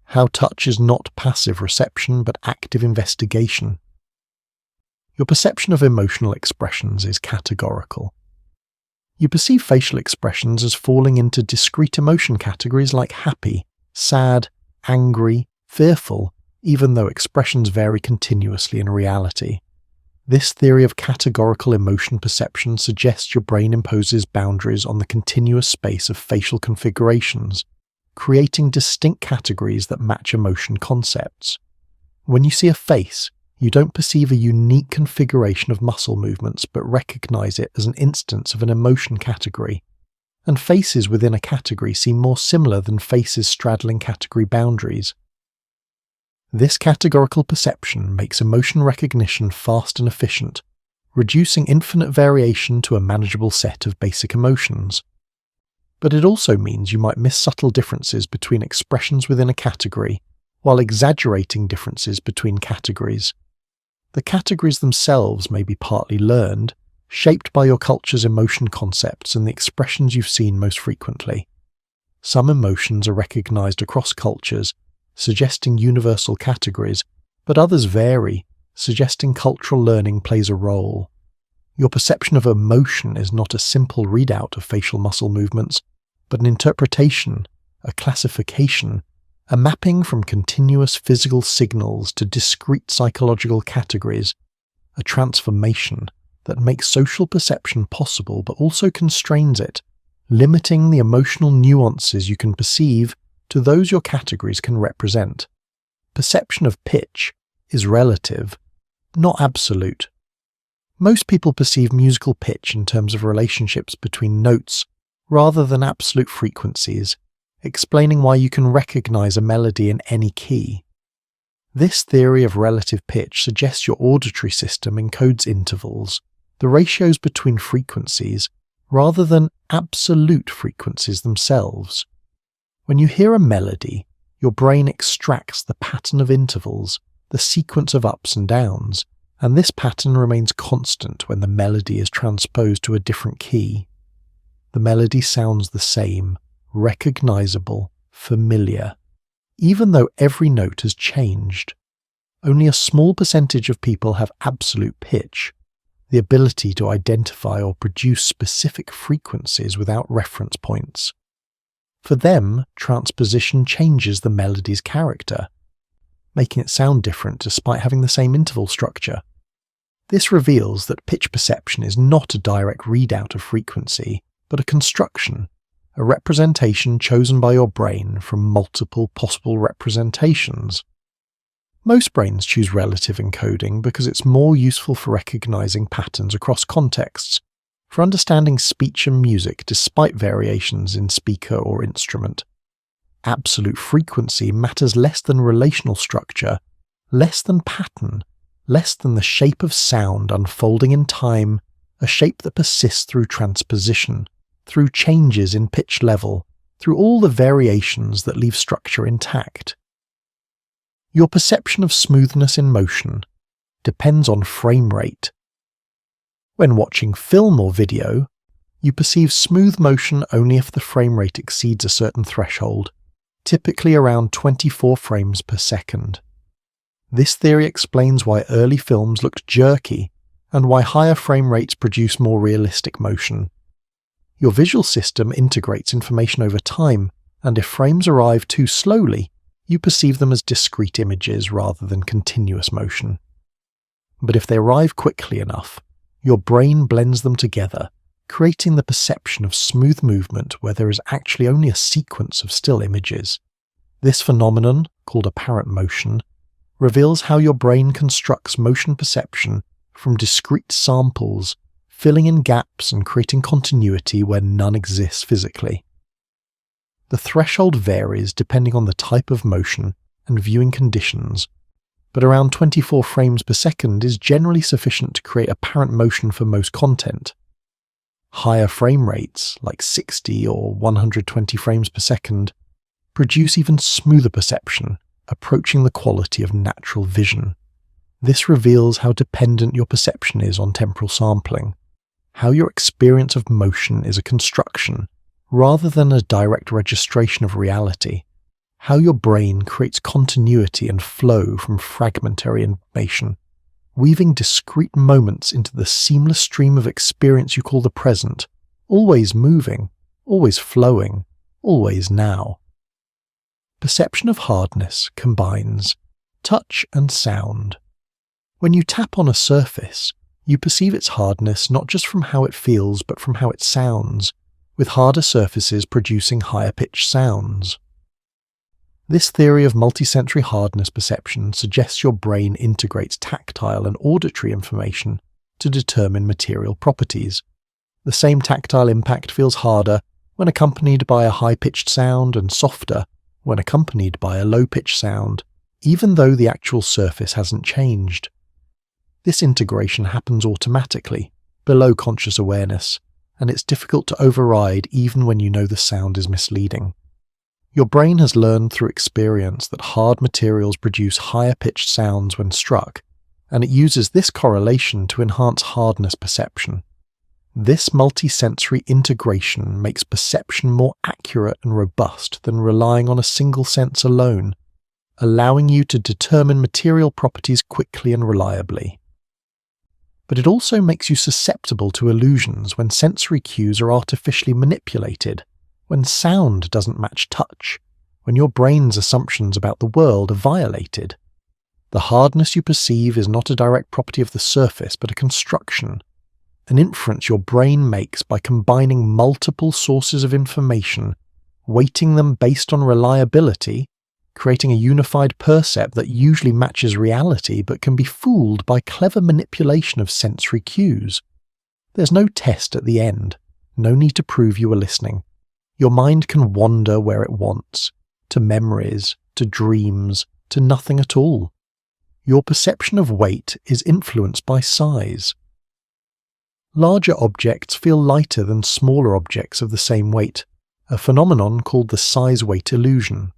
how touch is not passive reception but active investigation. Your perception of emotional expressions is categorical. You perceive facial expressions as falling into discrete emotion categories like happy, sad, angry, fearful, even though expressions vary continuously in reality. This theory of categorical emotion perception suggests your brain imposes boundaries on the continuous space of facial configurations, creating distinct categories that match emotion concepts. When you see a face, you don't perceive a unique configuration of muscle movements but recognize it as an instance of an emotion category. And faces within a category seem more similar than faces straddling category boundaries. This categorical perception makes emotion recognition fast and efficient, reducing infinite variation to a manageable set of basic emotions. But it also means you might miss subtle differences between expressions within a category, while exaggerating differences between categories. The categories themselves may be partly learned, shaped by your culture's emotion concepts and the expressions you've seen most frequently. Some emotions are recognized across cultures, suggesting universal categories, but others vary, suggesting cultural learning plays a role. Your perception of emotion is not a simple readout of facial muscle movements, but an interpretation, a classification, a mapping from continuous physical signals to discrete psychological categories, a transformation that makes social perception possible but also constrains it, limiting the emotional nuances you can perceive to those your categories can represent. Perception of pitch is relative, not absolute. Most people perceive musical pitch in terms of relationships between notes rather than absolute frequencies, explaining why you can recognize a melody in any key. This theory of relative pitch suggests your auditory system encodes intervals, the ratios between frequencies, rather than absolute frequencies themselves. When you hear a melody, your brain extracts the pattern of intervals, the sequence of ups and downs, and this pattern remains constant when the melody is transposed to a different key. The melody sounds the same, recognizable, familiar, even though every note has changed. Only a small percentage of people have absolute pitch, the ability to identify or produce specific frequencies without reference points. For them, transposition changes the melody's character, making it sound different despite having the same interval structure. This reveals that pitch perception is not a direct readout of frequency, but a construction, a representation chosen by your brain from multiple possible representations. Most brains choose relative encoding because it's more useful for recognizing patterns across contexts, for understanding speech and music despite variations in speaker or instrument. Absolute frequency matters less than relational structure, less than pattern, less than the shape of sound unfolding in time, a shape that persists through transposition, through changes in pitch level, through all the variations that leave structure intact. Your perception of smoothness in motion depends on frame rate. When watching film or video, you perceive smooth motion only if the frame rate exceeds a certain threshold, typically around 24 frames per second. This theory explains why early films looked jerky and why higher frame rates produce more realistic motion. Your visual system integrates information over time, and if frames arrive too slowly, you perceive them as discrete images rather than continuous motion. But if they arrive quickly enough, your brain blends them together, creating the perception of smooth movement where there is actually only a sequence of still images. This phenomenon, called apparent motion, reveals how your brain constructs motion perception from discrete samples, filling in gaps and creating continuity where none exists physically. The threshold varies depending on the type of motion and viewing conditions, but around 24 frames per second is generally sufficient to create apparent motion for most content. Higher frame rates, like 60 or 120 frames per second, produce even smoother perception, approaching the quality of natural vision. This reveals how dependent your perception is on temporal sampling, how your experience of motion is a construction, rather than a direct registration of reality, how your brain creates continuity and flow from fragmentary information, weaving discrete moments into the seamless stream of experience you call the present, always moving, always flowing, always now. Perception of hardness combines touch and sound. When you tap on a surface, You perceive its hardness not just from how it feels but from how it sounds, with harder surfaces producing higher-pitched sounds. This theory of multisensory hardness perception suggests your brain integrates tactile and auditory information to determine material properties. The same tactile impact feels harder when accompanied by a high-pitched sound and softer when accompanied by a low-pitched sound, even though the actual surface hasn't changed. This integration happens automatically, below conscious awareness, and it's difficult to override even when you know the sound is misleading. Your brain has learned through experience that hard materials produce higher-pitched sounds when struck, and it uses this correlation to enhance hardness perception. This multisensory integration makes perception more accurate and robust than relying on a single sense alone, allowing you to determine material properties quickly and reliably. But it also makes you susceptible to illusions when sensory cues are artificially manipulated, when sound doesn't match touch, when your brain's assumptions about the world are violated. The hardness you perceive is not a direct property of the surface but a construction, an inference your brain makes by combining multiple sources of information, weighting them based on reliability, creating a unified percept that usually matches reality but can be fooled by clever manipulation of sensory cues. There's no test at the end, no need to prove you were listening. Your mind can wander where it wants, to memories, to dreams, to nothing at all. Your perception of weight is influenced by size. Larger objects feel lighter than smaller objects of the same weight, a phenomenon called the size-weight illusion.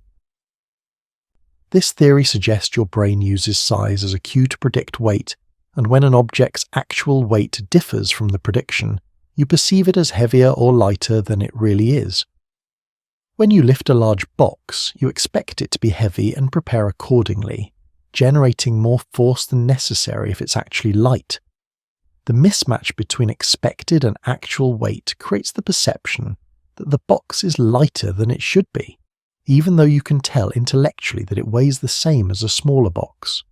This theory suggests your brain uses size as a cue to predict weight, and when an object's actual weight differs from the prediction, you perceive it as heavier or lighter than it really is. When you lift a large box, you expect it to be heavy and prepare accordingly, generating more force than necessary if it's actually light. The mismatch between expected and actual weight creates the perception that the box is lighter than it should be, even though you can tell intellectually that it weighs the same as a smaller box.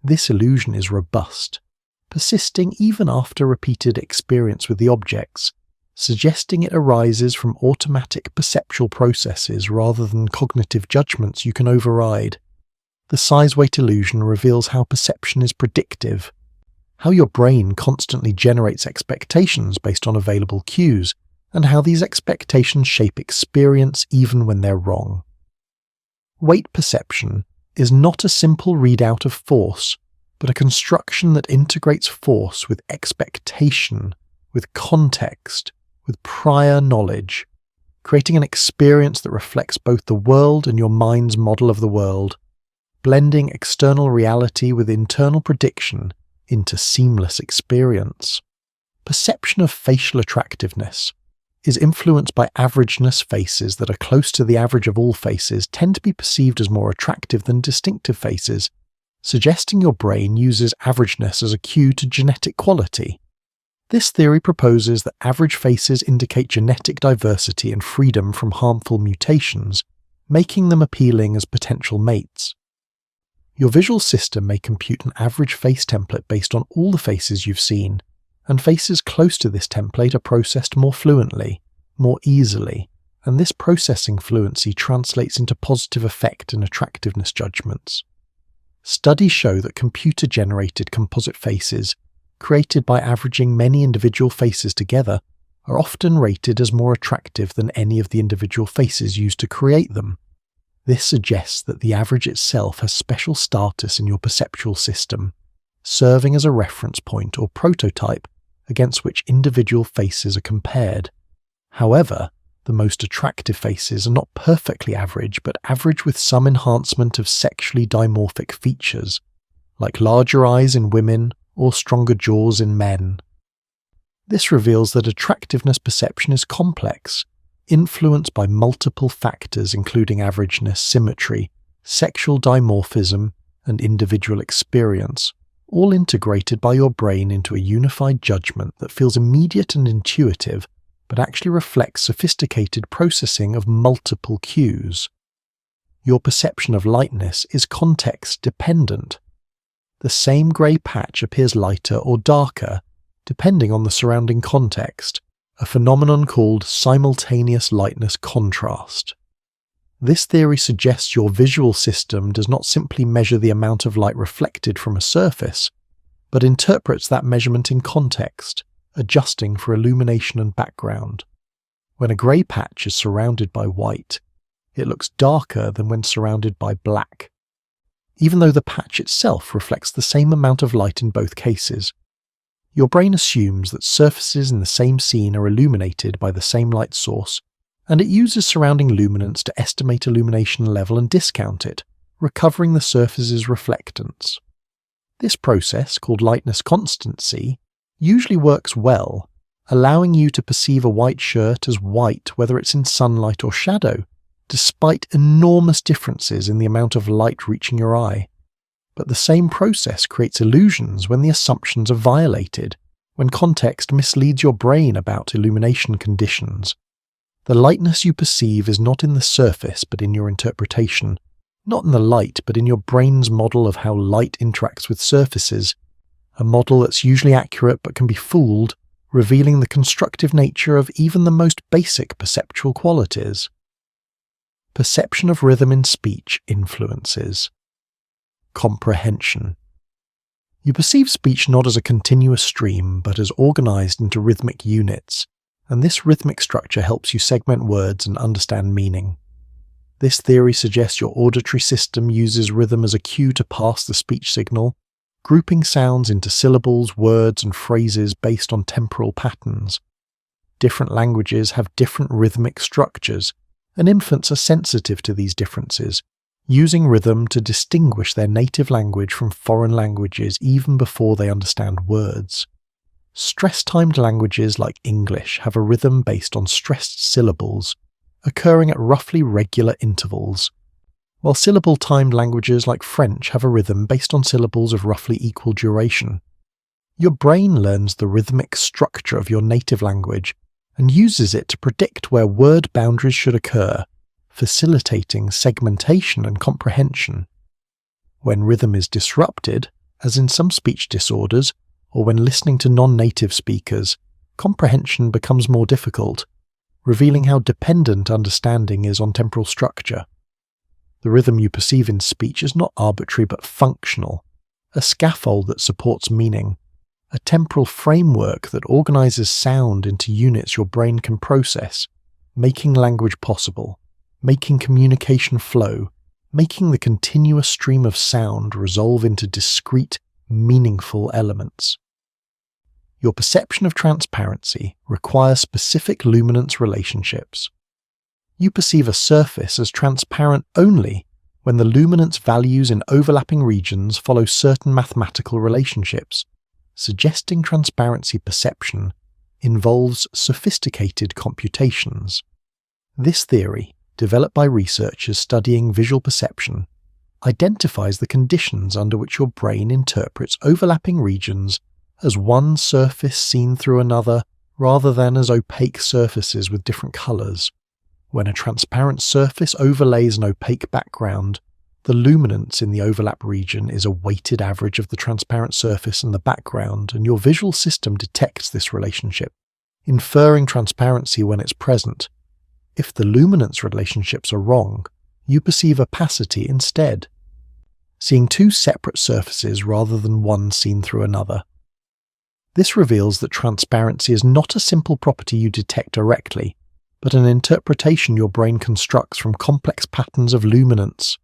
This illusion is robust, persisting even after repeated experience with the objects, suggesting it arises from automatic perceptual processes rather than cognitive judgments you can override. The size-weight illusion reveals how perception is predictive, how your brain constantly generates expectations based on available cues, and how these expectations shape experience even when they're wrong. Weight perception is not a simple readout of force, but a construction that integrates force with expectation, with context, with prior knowledge, creating an experience that reflects both the world and your mind's model of the world, blending external reality with internal prediction into seamless experience. Perception of facial attractiveness is influenced by averageness. Faces that are close to the average of all faces tend to be perceived as more attractive than distinctive faces, suggesting your brain uses averageness as a cue to genetic quality. This theory proposes that average faces indicate genetic diversity and freedom from harmful mutations, making them appealing as potential mates. Your visual system may compute an average face template based on all the faces you've seen, and faces close to this template are processed more fluently, more easily, and this processing fluency translates into positive effect and attractiveness judgments. Studies show that computer-generated composite faces, created by averaging many individual faces together, are often rated as more attractive than any of the individual faces used to create them. This suggests that the average itself has special status in your perceptual system, serving as a reference point or prototype against which individual faces are compared. However, the most attractive faces are not perfectly average, but average with some enhancement of sexually dimorphic features, like larger eyes in women or stronger jaws in men. This reveals that attractiveness perception is complex, influenced by multiple factors including averageness, symmetry, sexual dimorphism, and individual experience, all integrated by your brain into a unified judgment that feels immediate and intuitive, but actually reflects sophisticated processing of multiple cues. Your perception of lightness is context-dependent. The same grey patch appears lighter or darker depending on the surrounding context, a phenomenon called simultaneous lightness contrast. This theory suggests your visual system does not simply measure the amount of light reflected from a surface, but interprets that measurement in context, adjusting for illumination and background. When a grey patch is surrounded by white, it looks darker than when surrounded by black, even though the patch itself reflects the same amount of light in both cases. Your brain assumes that surfaces in the same scene are illuminated by the same light source, and it uses surrounding luminance to estimate illumination level and discount it, recovering the surface's reflectance. This process, called lightness constancy, usually works well, allowing you to perceive a white shirt as white whether it's in sunlight or shadow, despite enormous differences in the amount of light reaching your eye. But the same process creates illusions when the assumptions are violated, when context misleads your brain about illumination conditions. The lightness you perceive is not in the surface but in your interpretation, not in the light but in your brain's model of how light interacts with surfaces, a model that's usually accurate but can be fooled, revealing the constructive nature of even the most basic perceptual qualities. Perception of rhythm in speech influences. Comprehension. You perceive speech not as a continuous stream, but as organized into rhythmic units, and this rhythmic structure helps you segment words and understand meaning. This theory suggests your auditory system uses rhythm as a cue to pass the speech signal, grouping sounds into syllables, words, and phrases based on temporal patterns. Different languages have different rhythmic structures, and infants are sensitive to these differences, using rhythm to distinguish their native language from foreign languages even before they understand words. Stress-timed languages like English have a rhythm based on stressed syllables, occurring at roughly regular intervals, while syllable-timed languages like French have a rhythm based on syllables of roughly equal duration. Your brain learns the rhythmic structure of your native language and uses it to predict where word boundaries should occur, facilitating segmentation and comprehension. When rhythm is disrupted, as in some speech disorders, or when listening to non-native speakers, comprehension becomes more difficult, revealing how dependent understanding is on temporal structure. The rhythm you perceive in speech is not arbitrary but functional, a scaffold that supports meaning, a temporal framework that organizes sound into units your brain can process, making language possible, making communication flow, making the continuous stream of sound resolve into discrete, meaningful elements. Your perception of transparency requires specific luminance relationships. You perceive a surface as transparent only when the luminance values in overlapping regions follow certain mathematical relationships, suggesting transparency perception involves sophisticated computations. This theory, developed by researchers studying visual perception, identifies the conditions under which your brain interprets overlapping regions as one surface seen through another rather than as opaque surfaces with different colors. When a transparent surface overlays an opaque background, the luminance in the overlap region is a weighted average of the transparent surface and the background, and your visual system detects this relationship, inferring transparency when it's present. If the luminance relationships are wrong, you perceive opacity instead, seeing two separate surfaces rather than one seen through another. This reveals that transparency is not a simple property you detect directly, but an interpretation your brain constructs from complex patterns of luminance.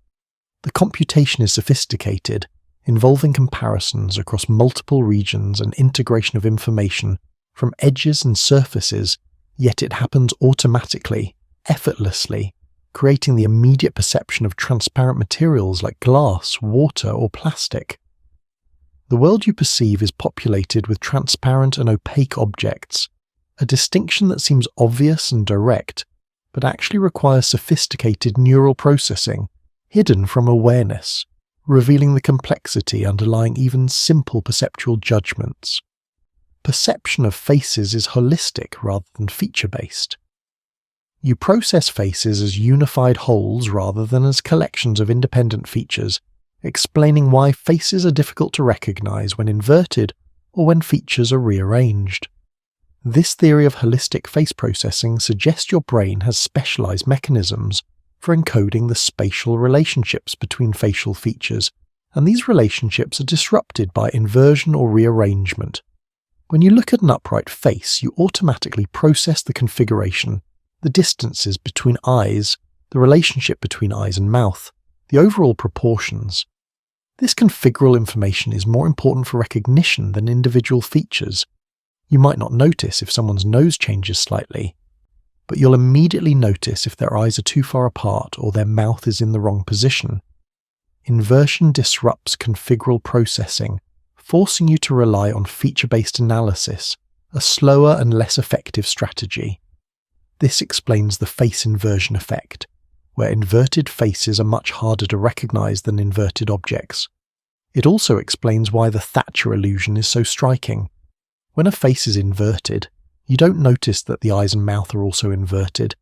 The computation is sophisticated, involving comparisons across multiple regions and integration of information from edges and surfaces, yet it happens automatically, effortlessly, creating the immediate perception of transparent materials like glass, water, or plastic. The world you perceive is populated with transparent and opaque objects, a distinction that seems obvious and direct, but actually requires sophisticated neural processing, hidden from awareness, revealing the complexity underlying even simple perceptual judgments. Perception of faces is holistic rather than feature-based. You process faces as unified wholes rather than as collections of independent features, explaining why faces are difficult to recognize when inverted or when features are rearranged. This theory of holistic face processing suggests your brain has specialized mechanisms for encoding the spatial relationships between facial features, and these relationships are disrupted by inversion or rearrangement. When you look at an upright face, you automatically process the configuration, the distances between eyes, the relationship between eyes and mouth, the overall proportions. This configural information is more important for recognition than individual features. You might not notice if someone's nose changes slightly, but you'll immediately notice if their eyes are too far apart or their mouth is in the wrong position. Inversion disrupts configural processing, forcing you to rely on feature-based analysis, a slower and less effective strategy. This explains the face inversion effect, where inverted faces are much harder to recognize than inverted objects. It also explains why the Thatcher illusion is so striking. When a face is inverted, you don't notice that the eyes and mouth are also inverted,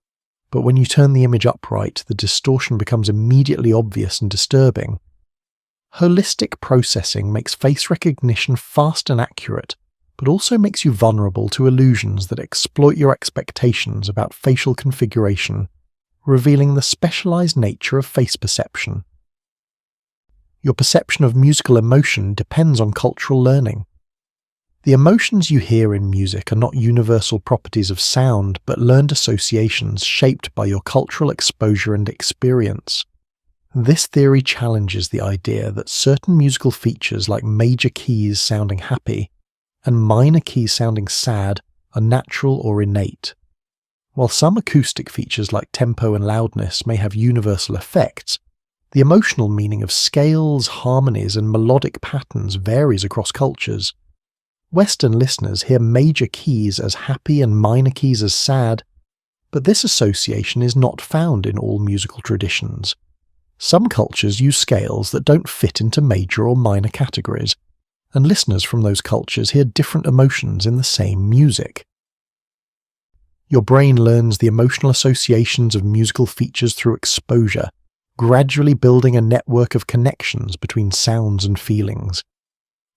but when you turn the image upright, the distortion becomes immediately obvious and disturbing. Holistic processing makes face recognition fast and accurate, but also makes you vulnerable to illusions that exploit your expectations about facial configuration, revealing the specialized nature of face perception. Your perception of musical emotion depends on cultural learning. The emotions you hear in music are not universal properties of sound, but learned associations shaped by your cultural exposure and experience. This theory challenges the idea that certain musical features like major keys sounding happy and minor keys sounding sad are natural or innate. While some acoustic features like tempo and loudness may have universal effects, the emotional meaning of scales, harmonies, and melodic patterns varies across cultures. Western listeners hear major keys as happy and minor keys as sad, but this association is not found in all musical traditions. Some cultures use scales that don't fit into major or minor categories, and listeners from those cultures hear different emotions in the same music. Your brain learns the emotional associations of musical features through exposure, gradually building a network of connections between sounds and feelings.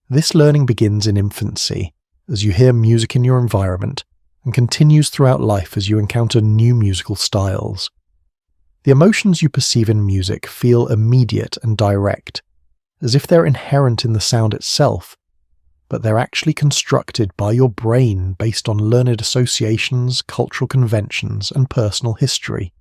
This learning begins in infancy, as you hear music in your environment, and continues throughout life as you encounter new musical styles. The emotions you perceive in music feel immediate and direct, as if they're inherent in the sound itself, but they're actually constructed by your brain based on learned associations, cultural conventions, and personal history.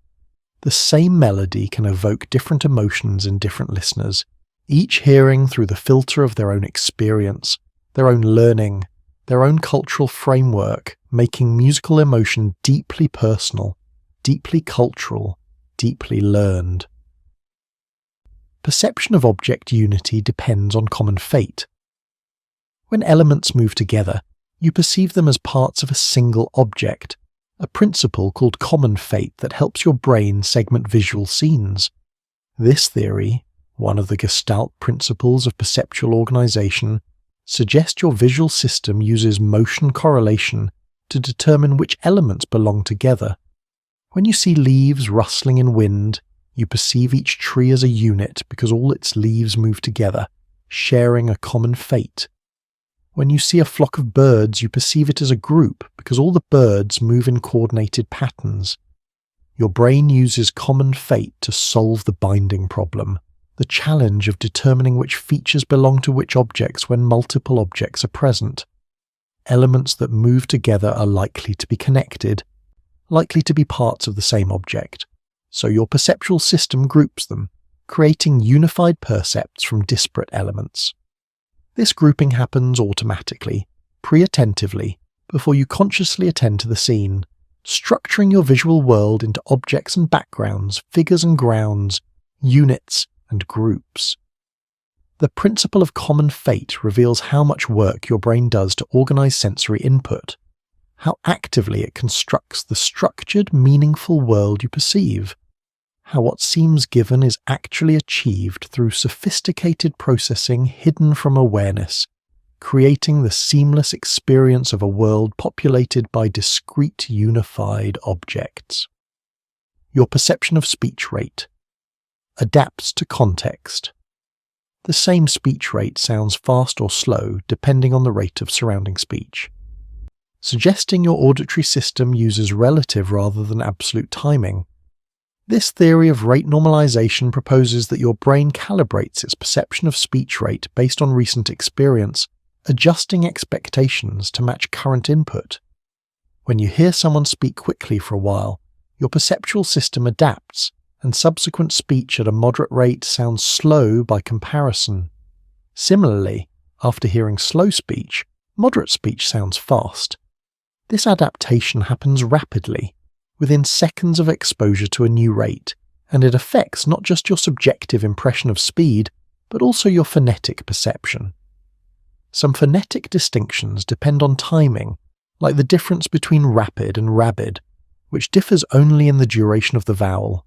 The same melody can evoke different emotions in different listeners, each hearing through the filter of their own experience, their own learning, their own cultural framework, making musical emotion deeply personal, deeply cultural, deeply learned. Perception of object unity depends on common fate. When elements move together, you perceive them as parts of a single object, a principle called common fate that helps your brain segment visual scenes. This theory, one of the Gestalt principles of perceptual organization, suggests your visual system uses motion correlation to determine which elements belong together. When you see leaves rustling in wind, you perceive each tree as a unit because all its leaves move together, sharing a common fate. When you see a flock of birds, you perceive it as a group because all the birds move in coordinated patterns. Your brain uses common fate to solve the binding problem, the challenge of determining which features belong to which objects when multiple objects are present. Elements that move together are likely to be connected, likely to be parts of the same object, so your perceptual system groups them, creating unified percepts from disparate elements. This grouping happens automatically, pre-attentively, before you consciously attend to the scene, structuring your visual world into objects and backgrounds, figures and grounds, units and groups. The principle of common fate reveals how much work your brain does to organize sensory input, how actively it constructs the structured, meaningful world you perceive, how what seems given is actually achieved through sophisticated processing hidden from awareness, creating the seamless experience of a world populated by discrete, unified objects. Your perception of speech rate adapts to context. The same speech rate sounds fast or slow depending on the rate of surrounding speech. Suggesting your auditory system uses relative rather than absolute timing. This theory of rate normalization proposes that your brain calibrates its perception of speech rate based on recent experience, adjusting expectations to match current input. When you hear someone speak quickly for a while, your perceptual system adapts, and subsequent speech at a moderate rate sounds slow by comparison. Similarly, after hearing slow speech, moderate speech sounds fast. This adaptation happens rapidly, within seconds of exposure to a new rate, and it affects not just your subjective impression of speed, but also your phonetic perception. Some phonetic distinctions depend on timing, like the difference between rapid and rabid, which differs only in the duration of the vowel.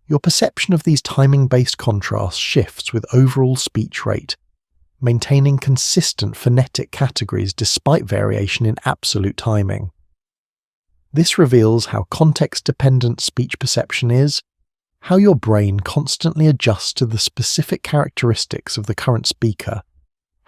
Your perception of these timing-based contrasts shifts with overall speech rate, maintaining consistent phonetic categories despite variation in absolute timing. This reveals how context-dependent speech perception is, how your brain constantly adjusts to the specific characteristics of the current speaker,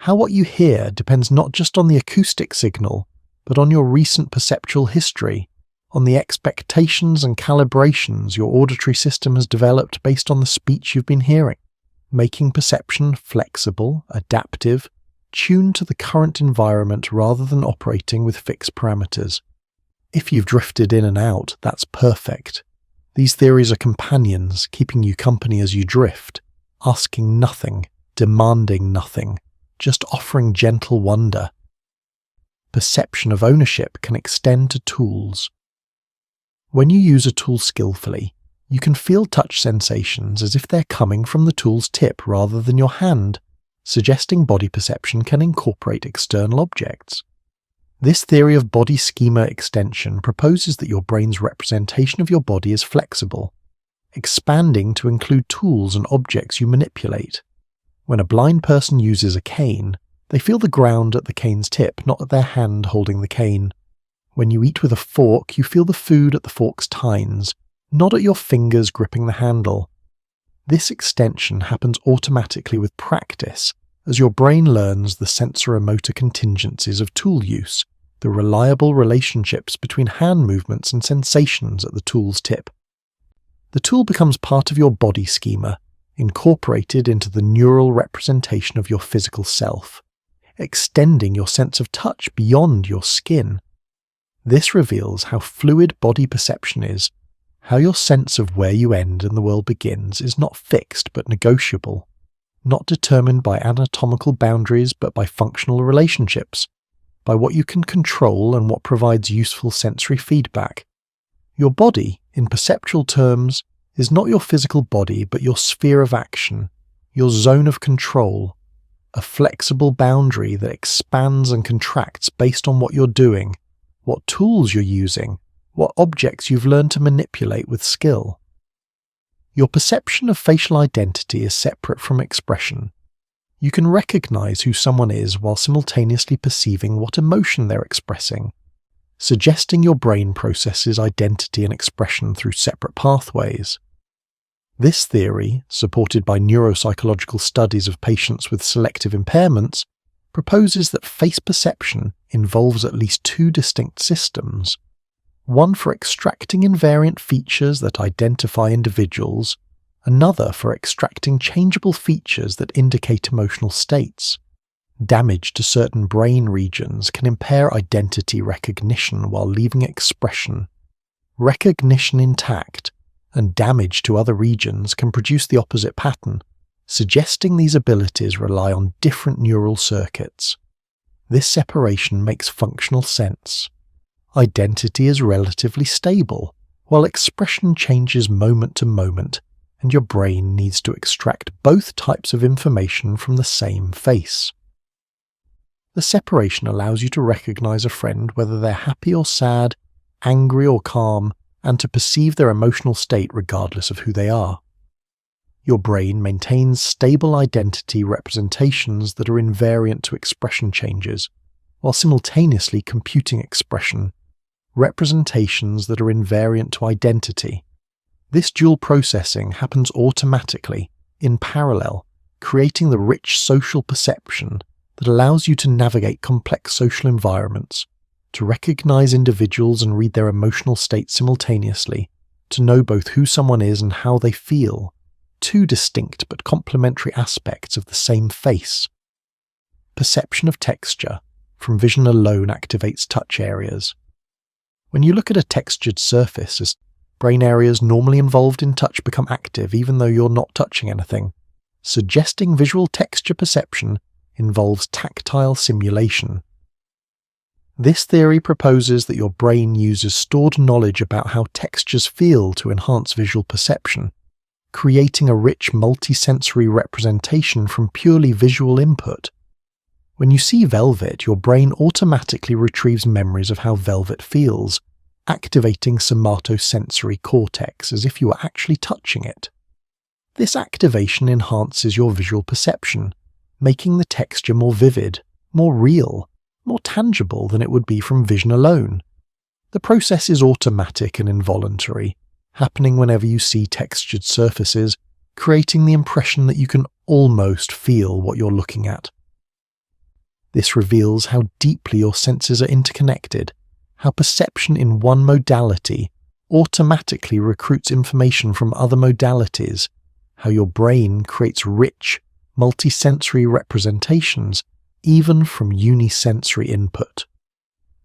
how what you hear depends not just on the acoustic signal, but on your recent perceptual history, on the expectations and calibrations your auditory system has developed based on the speech you've been hearing, making perception flexible, adaptive, tuned to the current environment rather than operating with fixed parameters. If you've drifted in and out, that's perfect. These theories are companions, keeping you company as you drift, asking nothing, demanding nothing, just offering gentle wonder. Perception of ownership can extend to tools. When you use a tool skillfully, you can feel touch sensations as if they're coming from the tool's tip rather than your hand, suggesting body perception can incorporate external objects. This theory of body schema extension proposes that your brain's representation of your body is flexible, expanding to include tools and objects you manipulate. When a blind person uses a cane, they feel the ground at the cane's tip, not their hand holding the cane. When you eat with a fork, you feel the food at the fork's tines, not at your fingers gripping the handle. This extension happens automatically with practice, as your brain learns the sensoromotor contingencies of tool use, the reliable relationships between hand movements and sensations at the tool's tip. The tool becomes part of your body schema, incorporated into the neural representation of your physical self, extending your sense of touch beyond your skin. This reveals how fluid body perception is, how your sense of where you end and the world begins is not fixed but negotiable, not determined by anatomical boundaries but by functional relationships, by what you can control and what provides useful sensory feedback. Your body, in perceptual terms, is not your physical body but your sphere of action, your zone of control, a flexible boundary that expands and contracts based on what you're doing, what tools you're using, what objects you've learned to manipulate with skill. Your perception of facial identity is separate from expression. You can recognize who someone is while simultaneously perceiving what emotion they're expressing, suggesting your brain processes identity and expression through separate pathways. This theory, supported by neuropsychological studies of patients with selective impairments, proposes that face perception involves at least two distinct systems, one for extracting invariant features that identify individuals, another for extracting changeable features that indicate emotional states. Damage to certain brain regions can impair identity recognition while leaving expression. Recognition intact, and damage to other regions can produce the opposite pattern, suggesting these abilities rely on different neural circuits. This separation makes functional sense. Identity is relatively stable, while expression changes moment to moment, and your brain needs to extract both types of information from the same face. The separation allows you to recognize a friend whether they're happy or sad, angry or calm, and to perceive their emotional state regardless of who they are. Your brain maintains stable identity representations that are invariant to expression changes, while simultaneously computing expression, representations that are invariant to identity. This dual processing happens automatically, in parallel, creating the rich social perception that allows you to navigate complex social environments, to recognize individuals and read their emotional state simultaneously, to know both who someone is and how they feel, two distinct but complementary aspects of the same face. Perception of texture from vision alone activates touch areas. When you look at a textured surface, as brain areas normally involved in touch become active even though you're not touching anything. Suggesting visual texture perception involves tactile simulation. This theory proposes that your brain uses stored knowledge about how textures feel to enhance visual perception, creating a rich multisensory representation from purely visual input. When you see velvet, your brain automatically retrieves memories of how velvet feels, activating somatosensory cortex as if you were actually touching it. This activation enhances your visual perception, making the texture more vivid, more real, more tangible than it would be from vision alone. The process is automatic and involuntary, happening whenever you see textured surfaces, creating the impression that you can almost feel what you're looking at. This reveals how deeply your senses are interconnected, how perception in one modality automatically recruits information from other modalities, how your brain creates rich, multisensory representations even from unisensory input.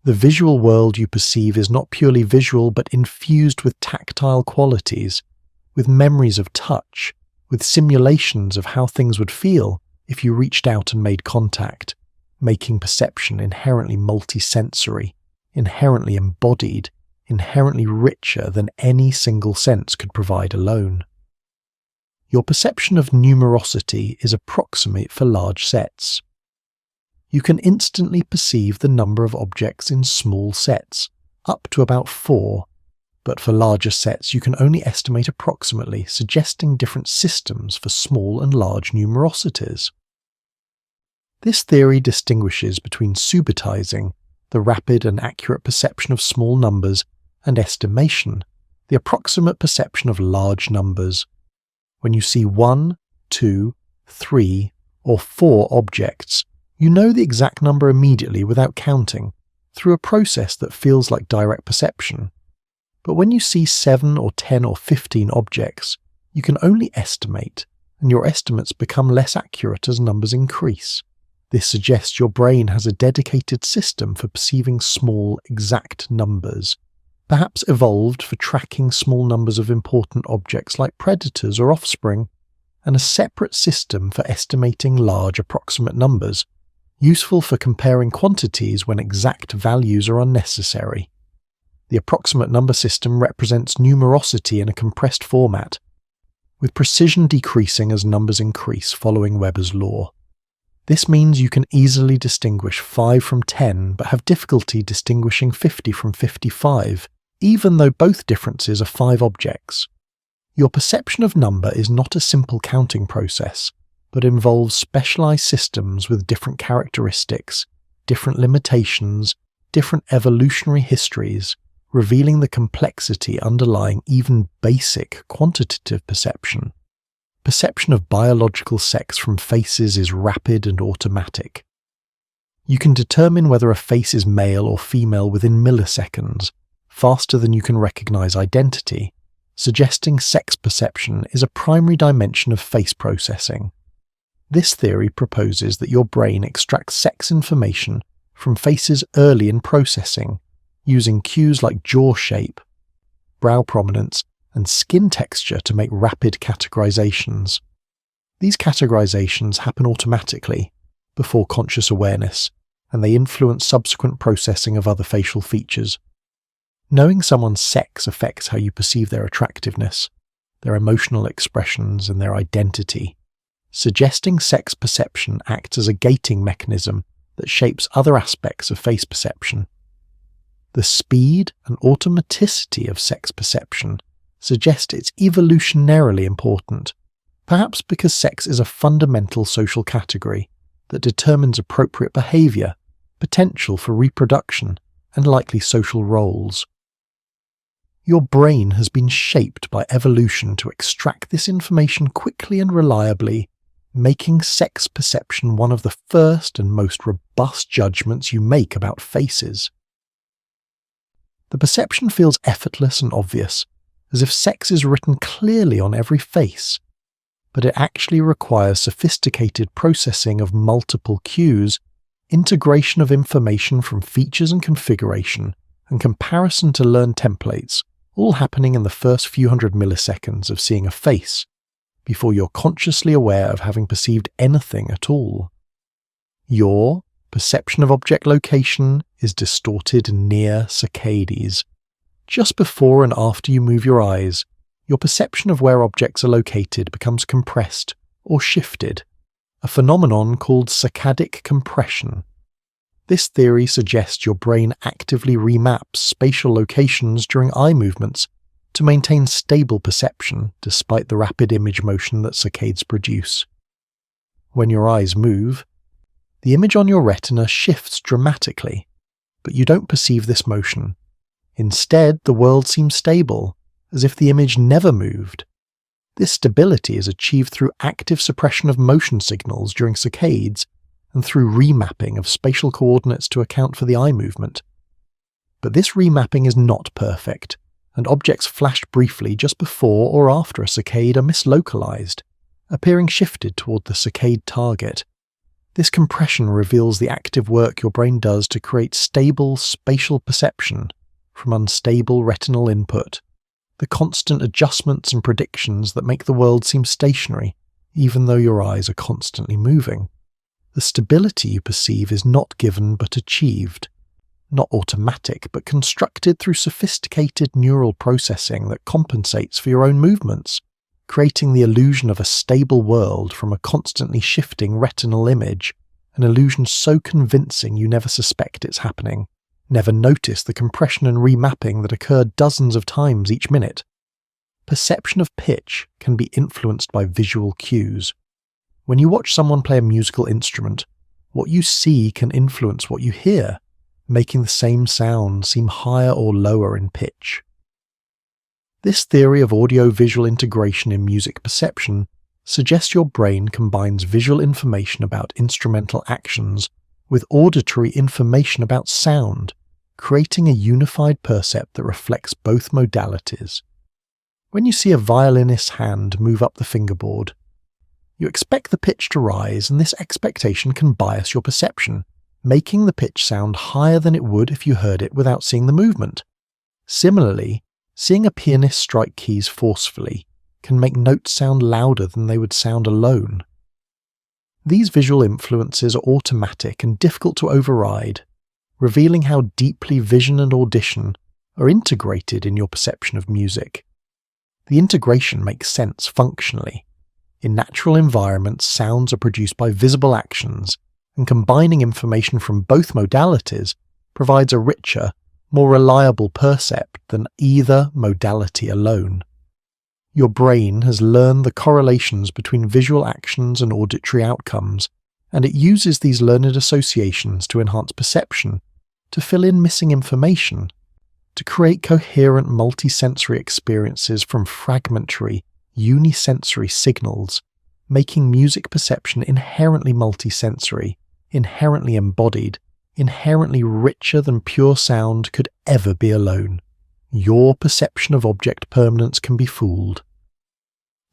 The visual world you perceive is not purely visual but infused with tactile qualities, with memories of touch, with simulations of how things would feel if you reached out and made contact, making perception inherently multisensory, inherently embodied, inherently richer than any single sense could provide alone. Your perception of numerosity is approximate for large sets. You can instantly perceive the number of objects in small sets, up to about 4, but for larger sets you can only estimate approximately, suggesting different systems for small and large numerosities. This theory distinguishes between subitizing, the rapid and accurate perception of small numbers, and estimation, the approximate perception of large numbers. When you see 1, 2, 3, or 4 objects, you know the exact number immediately without counting, through a process that feels like direct perception. But when you see 7 or 10 or 15 objects, you can only estimate, and your estimates become less accurate as numbers increase. This suggests your brain has a dedicated system for perceiving small, exact numbers, perhaps evolved for tracking small numbers of important objects like predators or offspring, and a separate system for estimating large approximate numbers, useful for comparing quantities when exact values are unnecessary. The approximate number system represents numerosity in a compressed format, with precision decreasing as numbers increase following Weber's law. This means you can easily distinguish 5 from 10 but have difficulty distinguishing 50 from 55, even though both differences are 5 objects. Your perception of number is not a simple counting process, but involves specialized systems with different characteristics, different limitations, different evolutionary histories, revealing the complexity underlying even basic quantitative perception. Perception of biological sex from faces is rapid and automatic. You can determine whether a face is male or female within milliseconds, faster than you can recognize identity, suggesting sex perception is a primary dimension of face processing. This theory proposes that your brain extracts sex information from faces early in processing, using cues like jaw shape, brow prominence, and skin texture to make rapid categorizations. These categorizations happen automatically, before conscious awareness, and they influence subsequent processing of other facial features. Knowing someone's sex affects how you perceive their attractiveness, their emotional expressions, and their identity. Suggesting sex perception acts as a gating mechanism that shapes other aspects of face perception. The speed and automaticity of sex perception suggest it's evolutionarily important, perhaps because sex is a fundamental social category that determines appropriate behavior, potential for reproduction, and likely social roles. Your brain has been shaped by evolution to extract this information quickly and reliably, making sex perception one of the first and most robust judgments you make about faces. The perception feels effortless and obvious, as if sex is written clearly on every face, but it actually requires sophisticated processing of multiple cues, integration of information from features and configuration, and comparison to learned templates, all happening in the first few hundred milliseconds of seeing a face, before you're consciously aware of having perceived anything at all. Your perception of object location is distorted near saccades. Just before and after you move your eyes, your perception of where objects are located becomes compressed or shifted, a phenomenon called saccadic compression. This theory suggests your brain actively remaps spatial locations during eye movements to maintain stable perception despite the rapid image motion that saccades produce. When your eyes move, the image on your retina shifts dramatically, but you don't perceive this motion. Instead, the world seems stable, as if the image never moved. This stability is achieved through active suppression of motion signals during saccades and through remapping of spatial coordinates to account for the eye movement. But this remapping is not perfect, and objects flashed briefly just before or after a saccade are mislocalized, appearing shifted toward the saccade target. This compression reveals the active work your brain does to create stable spatial perception from unstable retinal input, the constant adjustments and predictions that make the world seem stationary, even though your eyes are constantly moving. The stability you perceive is not given but achieved, not automatic but constructed through sophisticated neural processing that compensates for your own movements, creating the illusion of a stable world from a constantly shifting retinal image, an illusion so convincing you never suspect it's happening, never notice the compression and remapping that occur dozens of times each minute. Perception of pitch can be influenced by visual cues. When you watch someone play a musical instrument, what you see can influence what you hear, making the same sound seem higher or lower in pitch. This theory of audio-visual integration in music perception suggests your brain combines visual information about instrumental actions with auditory information about sound, creating a unified percept that reflects both modalities. When you see a violinist's hand move up the fingerboard, you expect the pitch to rise, and this expectation can bias your perception, making the pitch sound higher than it would if you heard it without seeing the movement. Similarly, seeing a pianist strike keys forcefully can make notes sound louder than they would sound alone. These visual influences are automatic and difficult to override, revealing how deeply vision and audition are integrated in your perception of music. The integration makes sense functionally. In natural environments, sounds are produced by visible actions, and combining information from both modalities provides a richer, more reliable percept than either modality alone. Your brain has learned the correlations between visual actions and auditory outcomes, and it uses these learned associations to enhance perception, to fill in missing information, to create coherent multisensory experiences from fragmentary, unisensory signals, making music perception inherently multisensory, inherently embodied, inherently richer than pure sound could ever be alone. Your perception of object permanence can be fooled.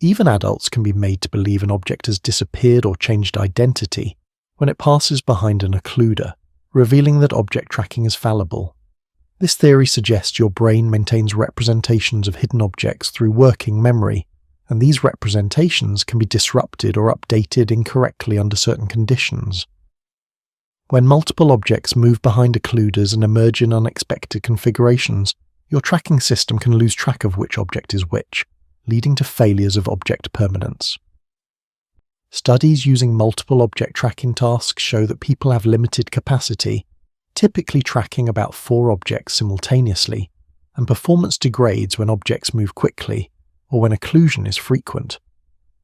Even adults can be made to believe an object has disappeared or changed identity when it passes behind an occluder, revealing that object tracking is fallible. This theory suggests your brain maintains representations of hidden objects through working memory, and these representations can be disrupted or updated incorrectly under certain conditions. When multiple objects move behind occluders and emerge in unexpected configurations, your tracking system can lose track of which object is which, leading to failures of object permanence. Studies using multiple object tracking tasks show that people have limited capacity, typically tracking about 4 objects simultaneously, and performance degrades when objects move quickly or when occlusion is frequent.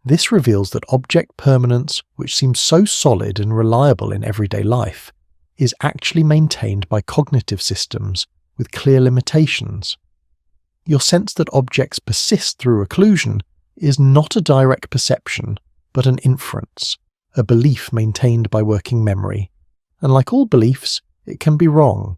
This reveals that object permanence, which seems so solid and reliable in everyday life, is actually maintained by cognitive systems with clear limitations. Your sense that objects persist through occlusion is not a direct perception, but an inference, a belief maintained by working memory, and like all beliefs, it can be wrong.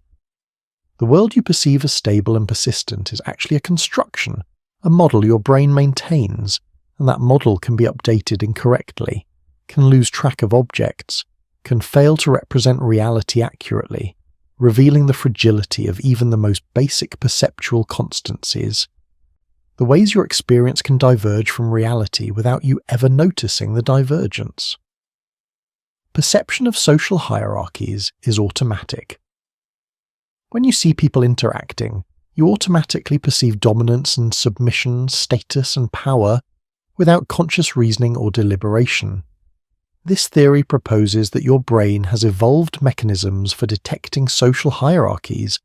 The world you perceive as stable and persistent is actually a construction, a model your brain maintains, and that model can be updated incorrectly, can lose track of objects, can fail to represent reality accurately, revealing the fragility of even the most basic perceptual constancies. The ways your experience can diverge from reality without you ever noticing the divergence. Perception of social hierarchies is automatic. When you see people interacting, you automatically perceive dominance and submission, status and power, without conscious reasoning or deliberation. This theory proposes that your brain has evolved mechanisms for detecting social hierarchies,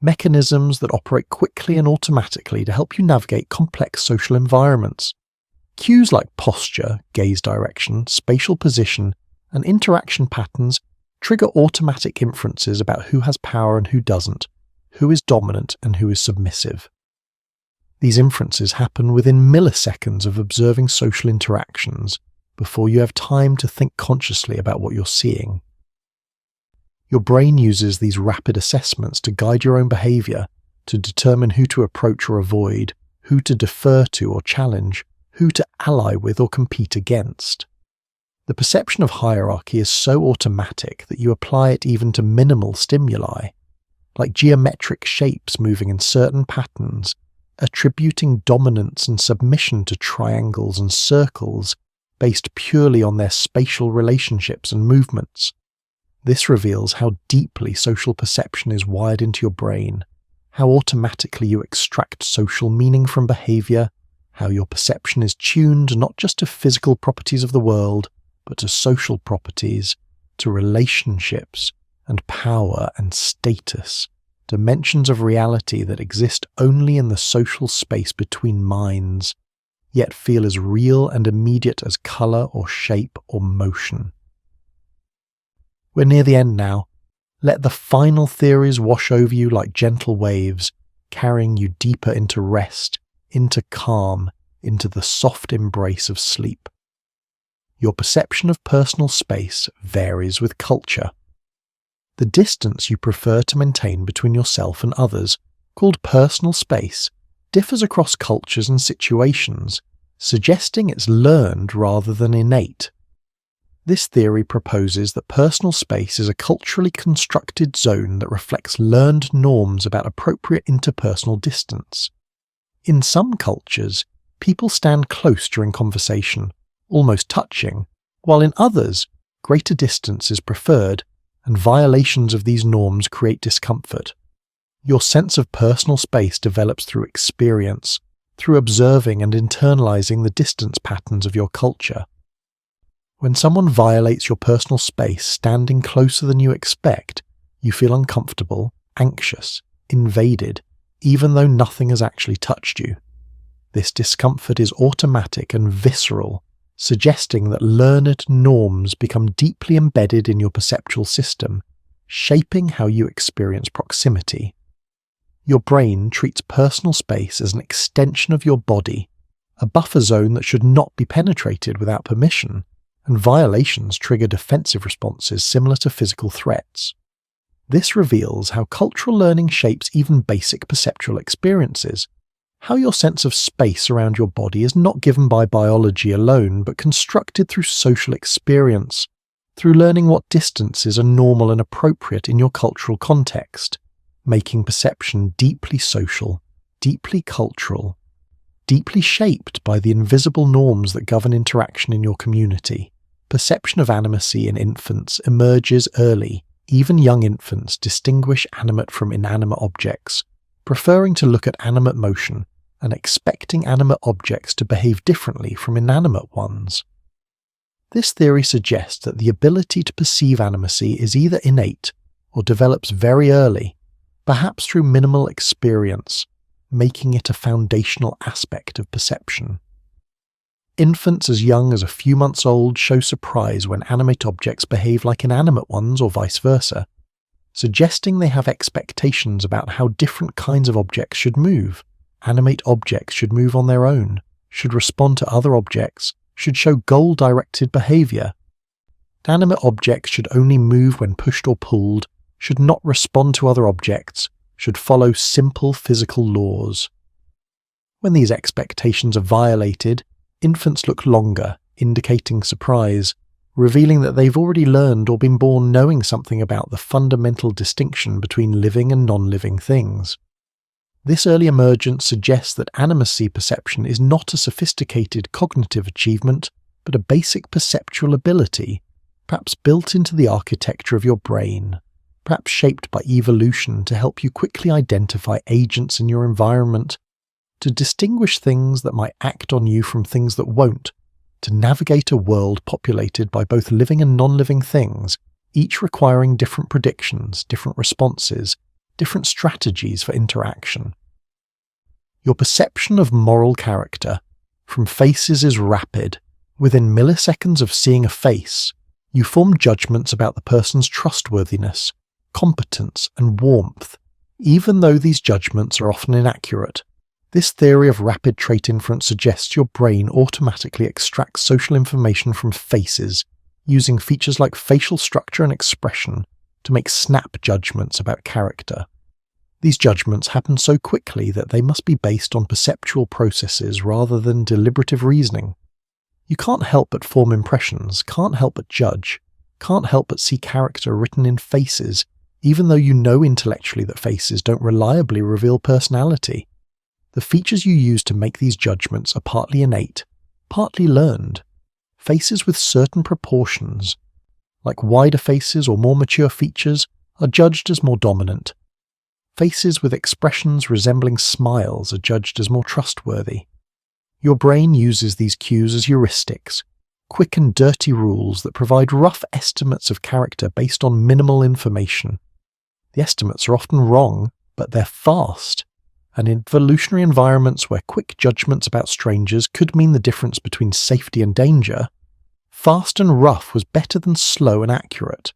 mechanisms that operate quickly and automatically to help you navigate complex social environments. Cues like posture, gaze direction, spatial position, and interaction patterns trigger automatic inferences about who has power and who doesn't, who is dominant and who is submissive. These inferences happen within milliseconds of observing social interactions, before you have time to think consciously about what you're seeing. Your brain uses these rapid assessments to guide your own behavior, to determine who to approach or avoid, who to defer to or challenge, who to ally with or compete against. The perception of hierarchy is so automatic that you apply it even to minimal stimuli, like geometric shapes moving in certain patterns, attributing dominance and submission to triangles and circles based purely on their spatial relationships and movements. This reveals how deeply social perception is wired into your brain, how automatically you extract social meaning from behavior, how your perception is tuned not just to physical properties of the world, but to social properties, to relationships, and power and status, dimensions of reality that exist only in the social space between minds, yet feel as real and immediate as colour or shape or motion. We're near the end now. Let the final theories wash over you like gentle waves, carrying you deeper into rest, into calm, into the soft embrace of sleep. Your perception of personal space varies with culture. The distance you prefer to maintain between yourself and others, called personal space, differs across cultures and situations, suggesting it's learned rather than innate. This theory proposes that personal space is a culturally constructed zone that reflects learned norms about appropriate interpersonal distance. In some cultures, people stand close during conversation, almost touching, while in others, greater distance is preferred, and violations of these norms create discomfort. Your sense of personal space develops through experience, through observing and internalizing the distance patterns of your culture. When someone violates your personal space standing closer than you expect, you feel uncomfortable, anxious, invaded, even though nothing has actually touched you. This discomfort is automatic and visceral, suggesting that learned norms become deeply embedded in your perceptual system, shaping how you experience proximity. Your brain treats personal space as an extension of your body, a buffer zone that should not be penetrated without permission, and violations trigger defensive responses similar to physical threats. This reveals how cultural learning shapes even basic perceptual experiences, how your sense of space around your body is not given by biology alone, but constructed through social experience, through learning what distances are normal and appropriate in your cultural context, making perception deeply social, deeply cultural, deeply shaped by the invisible norms that govern interaction in your community. Perception of animacy in infants emerges early. Even young infants distinguish animate from inanimate objects, preferring to look at animate motion and expecting animate objects to behave differently from inanimate ones. This theory suggests that the ability to perceive animacy is either innate or develops very early, perhaps through minimal experience, making it a foundational aspect of perception. Infants as young as a few months old show surprise when animate objects behave like inanimate ones or vice versa, suggesting they have expectations about how different kinds of objects should move. Animate objects should move on their own, should respond to other objects, should show goal-directed behavior. Animate objects should only move when pushed or pulled, should not respond to other objects, should follow simple physical laws. When these expectations are violated, infants look longer, indicating surprise, revealing that they've already learned or been born knowing something about the fundamental distinction between living and non-living things. This early emergence suggests that animacy perception is not a sophisticated cognitive achievement, but a basic perceptual ability, perhaps built into the architecture of your brain, perhaps shaped by evolution to help you quickly identify agents in your environment, to distinguish things that might act on you from things that won't, to navigate a world populated by both living and non-living things, each requiring different predictions, different responses, different strategies for interaction. Your perception of moral character from faces is rapid. Within milliseconds of seeing a face, you form judgments about the person's trustworthiness, competence, and warmth, even though these judgments are often inaccurate. This theory of rapid trait inference suggests your brain automatically extracts social information from faces, using features like facial structure and expression to make snap judgments about character. These judgments happen so quickly that they must be based on perceptual processes rather than deliberative reasoning. You can't help but form impressions, can't help but judge, can't help but see character written in faces, even though you know intellectually that faces don't reliably reveal personality. The features you use to make these judgments are partly innate, partly learned. Faces with certain proportions, like wider faces or more mature features, are judged as more dominant. Faces with expressions resembling smiles are judged as more trustworthy. Your brain uses these cues as heuristics, quick and dirty rules that provide rough estimates of character based on minimal information. The estimates are often wrong, but they're fast. And in evolutionary environments where quick judgments about strangers could mean the difference between safety and danger, fast and rough was better than slow and accurate.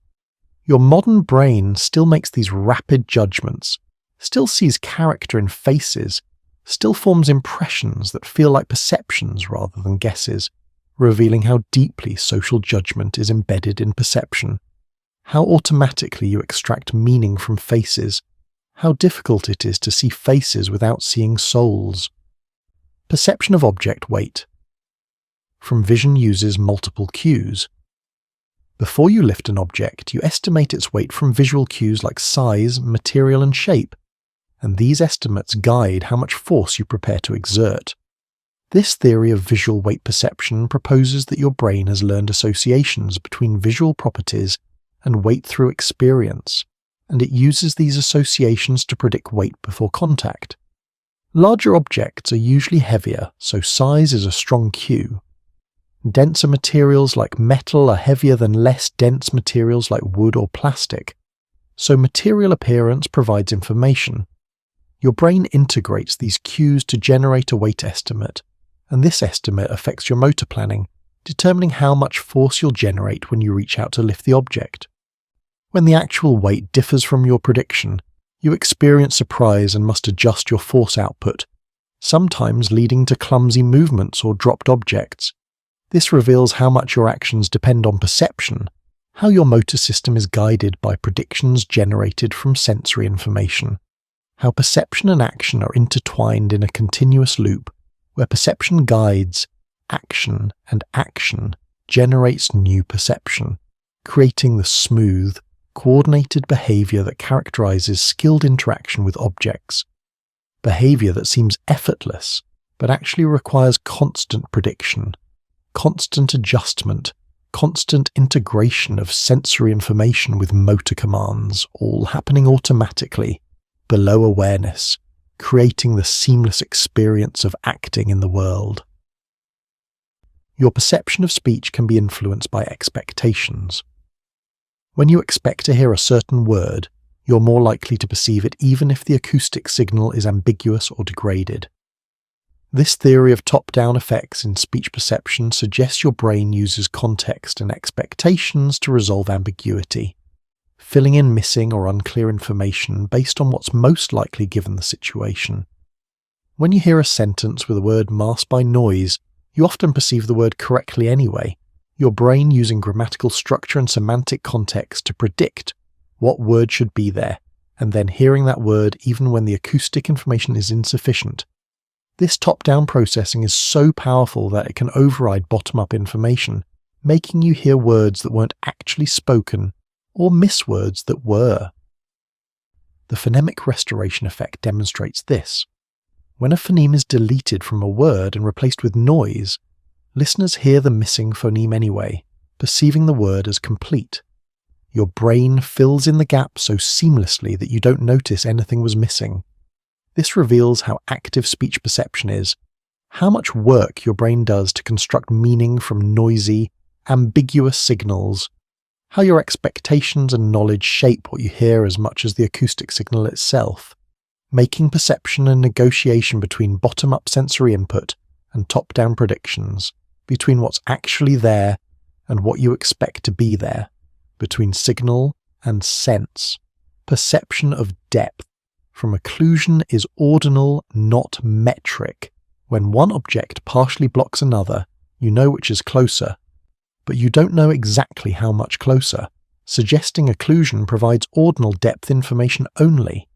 Your modern brain still makes these rapid judgments, still sees character in faces, still forms impressions that feel like perceptions rather than guesses, revealing how deeply social judgment is embedded in perception, how automatically you extract meaning from faces, how difficult it is to see faces without seeing souls. Perception of object weight. From vision uses multiple cues. Before you lift an object, you estimate its weight from visual cues like size, material, and shape, and these estimates guide how much force you prepare to exert. This theory of visual weight perception proposes that your brain has learned associations between visual properties and weight through experience, and it uses these associations to predict weight before contact. Larger objects are usually heavier, so size is a strong cue. Denser materials like metal are heavier than less dense materials like wood or plastic, so material appearance provides information. Your brain integrates these cues to generate a weight estimate, and this estimate affects your motor planning, determining how much force you'll generate when you reach out to lift the object. When the actual weight differs from your prediction, you experience surprise and must adjust your force output, sometimes leading to clumsy movements or dropped objects. This reveals how much your actions depend on perception, how your motor system is guided by predictions generated from sensory information, how perception and action are intertwined in a continuous loop, where perception guides action and action generates new perception, creating the smooth, coordinated behavior that characterizes skilled interaction with objects. Behavior that seems effortless, but actually requires constant prediction, constant adjustment, constant integration of sensory information with motor commands, all happening automatically, below awareness, creating the seamless experience of acting in the world. Your perception of speech can be influenced by expectations. When you expect to hear a certain word, you're more likely to perceive it even if the acoustic signal is ambiguous or degraded. This theory of top-down effects in speech perception suggests your brain uses context and expectations to resolve ambiguity, filling in missing or unclear information based on what's most likely given the situation. When you hear a sentence with a word masked by noise, You often perceive the word correctly anyway, your brain using grammatical structure and semantic context to predict what word should be there, and then hearing that word even when the acoustic information is insufficient. This top-down processing is so powerful that it can override bottom-up information, making you hear words that weren't actually spoken, or miss words that were. The phonemic restoration effect demonstrates this. When a phoneme is deleted from a word and replaced with noise, listeners hear the missing phoneme anyway, perceiving the word as complete. Your brain fills in the gap so seamlessly that you don't notice anything was missing. This reveals how active speech perception is, how much work your brain does to construct meaning from noisy, ambiguous signals, how your expectations and knowledge shape what you hear as much as the acoustic signal itself, making perception a negotiation between bottom-up sensory input and top-down predictions, between what's actually there and what you expect to be there, between signal and sense, perception of depth. From occlusion is ordinal, not metric. When one object partially blocks another, you know which is closer, but you don't know exactly how much closer. Suggesting occlusion provides ordinal depth information only.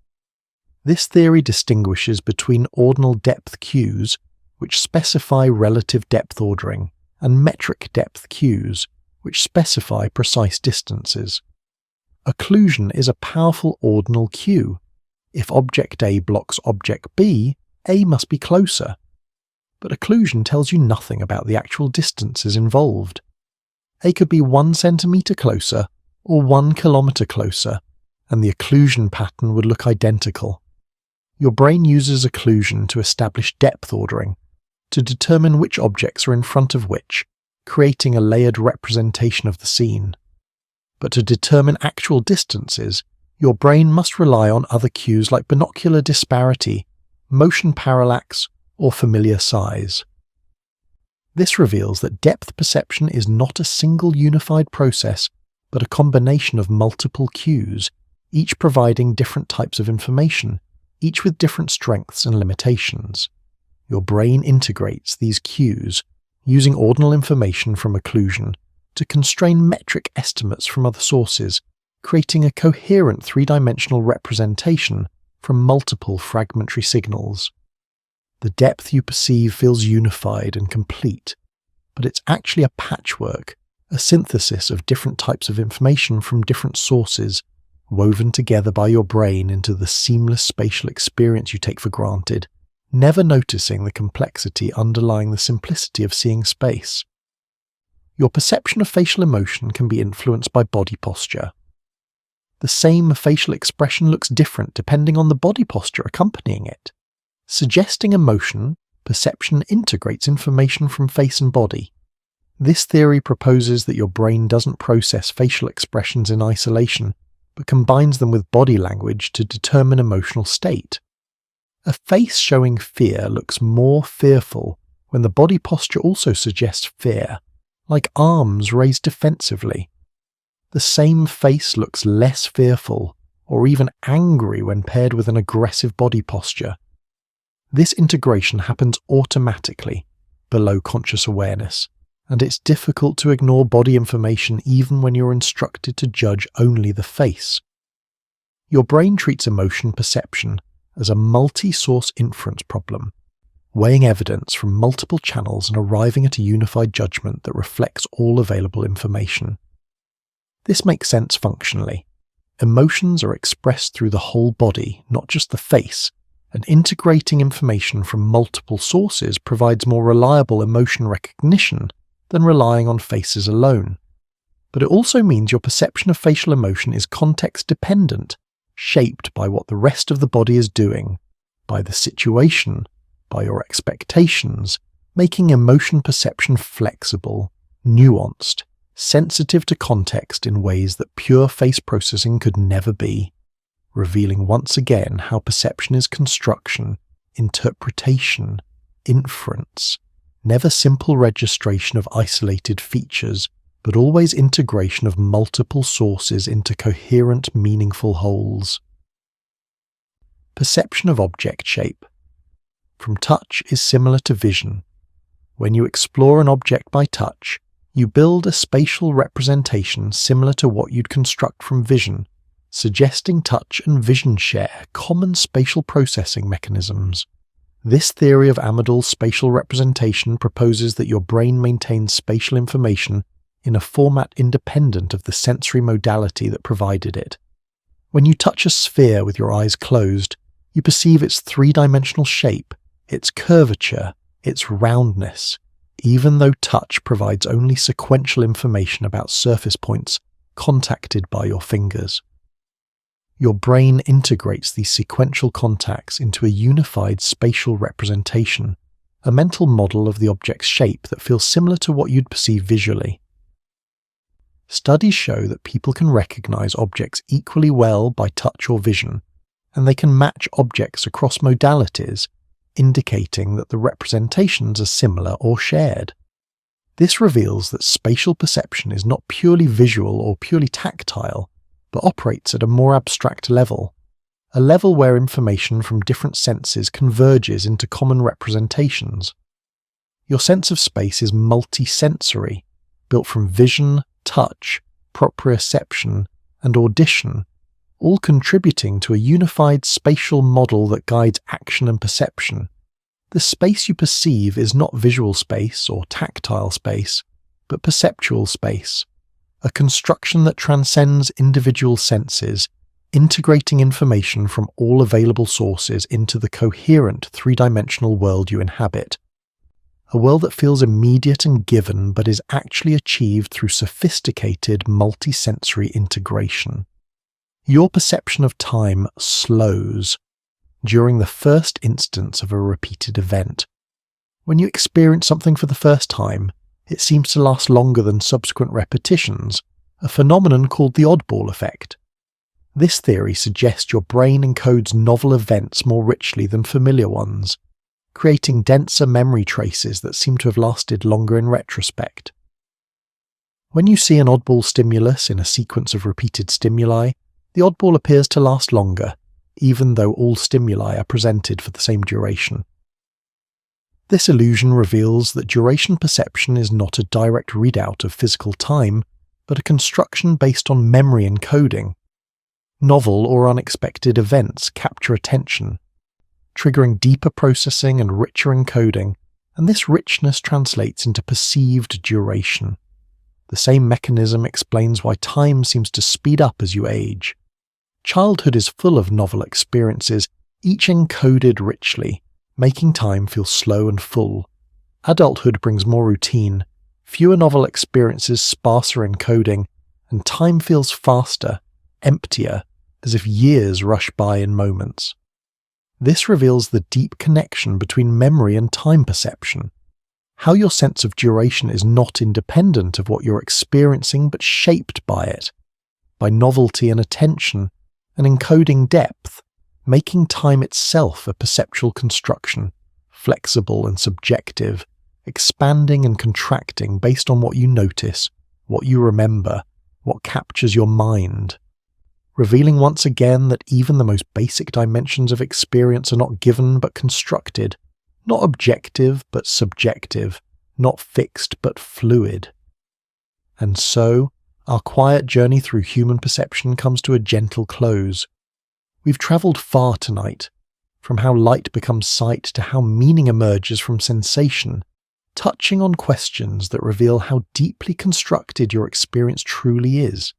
This theory distinguishes between ordinal depth cues, which specify relative depth ordering, and metric depth cues, which specify precise distances. Occlusion is a powerful ordinal cue. If object A blocks object B, A must be closer. But occlusion tells you nothing about the actual distances involved. A could be 1 centimetre closer or 1 kilometre closer, and the occlusion pattern would look identical. Your brain uses occlusion to establish depth ordering, to determine which objects are in front of which, creating a layered representation of the scene. But to determine actual distances, your brain must rely on other cues like binocular disparity, motion parallax, or familiar size. This reveals that depth perception is not a single unified process, but a combination of multiple cues, each providing different types of information, each with different strengths and limitations. Your brain integrates these cues, using ordinal information from occlusion to constrain metric estimates from other sources, creating a coherent three-dimensional representation from multiple fragmentary signals. The depth you perceive feels unified and complete, but it's actually a patchwork, a synthesis of different types of information from different sources, woven together by your brain into the seamless spatial experience you take for granted, never noticing the complexity underlying the simplicity of seeing space. Your perception of facial emotion can be influenced by body posture. The same facial expression looks different depending on the body posture accompanying it. Suggesting emotion, perception integrates information from face and body. This theory proposes that your brain doesn't process facial expressions in isolation, but combines them with body language to determine emotional state. A face showing fear looks more fearful when the body posture also suggests fear, like arms raised defensively. The same face looks less fearful, or even angry when paired with an aggressive body posture. This integration happens automatically, below conscious awareness, and it's difficult to ignore body information even when you're instructed to judge only the face. Your brain treats emotion perception as a multi-source inference problem, weighing evidence from multiple channels and arriving at a unified judgment that reflects all available information. This makes sense functionally. Emotions are expressed through the whole body, not just the face, and integrating information from multiple sources provides more reliable emotion recognition than relying on faces alone. But it also means your perception of facial emotion is context-dependent, shaped by what the rest of the body is doing, by the situation, by your expectations, making emotion perception flexible, nuanced, sensitive to context in ways that pure face processing could never be, revealing once again how perception is construction, interpretation, inference, never simple registration of isolated features, but always integration of multiple sources into coherent, meaningful wholes. Perception of object shape. From touch is similar to vision. When you explore an object by touch, you build a spatial representation similar to what you'd construct from vision, suggesting touch and vision share common spatial processing mechanisms. This theory of Amdahl's spatial representation proposes that your brain maintains spatial information in a format independent of the sensory modality that provided it. When you touch a sphere with your eyes closed, you perceive its three-dimensional shape, its curvature, its roundness, even though touch provides only sequential information about surface points contacted by your fingers. Your brain integrates these sequential contacts into a unified spatial representation, a mental model of the object's shape that feels similar to what you'd perceive visually. Studies show that people can recognize objects equally well by touch or vision, and they can match objects across modalities, indicating that the representations are similar or shared. This reveals that spatial perception is not purely visual or purely tactile, but operates at a more abstract level, a level where information from different senses converges into common representations. Your sense of space is multisensory, built from vision, touch, proprioception, and audition, all contributing to a unified spatial model that guides action and perception. The space you perceive is not visual space or tactile space, but perceptual space, a construction that transcends individual senses, integrating information from all available sources into the coherent three-dimensional world you inhabit. A world that feels immediate and given but is actually achieved through sophisticated multisensory integration. Your perception of time slows during the first instance of a repeated event. When you experience something for the first time, it seems to last longer than subsequent repetitions, a phenomenon called the oddball effect. This theory suggests your brain encodes novel events more richly than familiar ones, creating denser memory traces that seem to have lasted longer in retrospect. When you see an oddball stimulus in a sequence of repeated stimuli, the oddball appears to last longer, even though all stimuli are presented for the same duration. This illusion reveals that duration perception is not a direct readout of physical time, but a construction based on memory encoding. Novel or unexpected events capture attention, triggering deeper processing and richer encoding, and this richness translates into perceived duration. The same mechanism explains why time seems to speed up as you age. Childhood is full of novel experiences, each encoded richly, making time feel slow and full. Adulthood brings more routine, fewer novel experiences, sparser encoding, and time feels faster, emptier, as if years rush by in moments. This reveals the deep connection between memory and time perception. How your sense of duration is not independent of what you're experiencing but shaped by it, by novelty and attention, and encoding depth, making time itself a perceptual construction, flexible and subjective, expanding and contracting based on what you notice, what you remember, what captures your mind. Revealing once again that even the most basic dimensions of experience are not given but constructed, not objective but subjective, not fixed but fluid. And so, our quiet journey through human perception comes to a gentle close. We've travelled far tonight, from how light becomes sight to how meaning emerges from sensation, touching on questions that reveal how deeply constructed your experience truly is.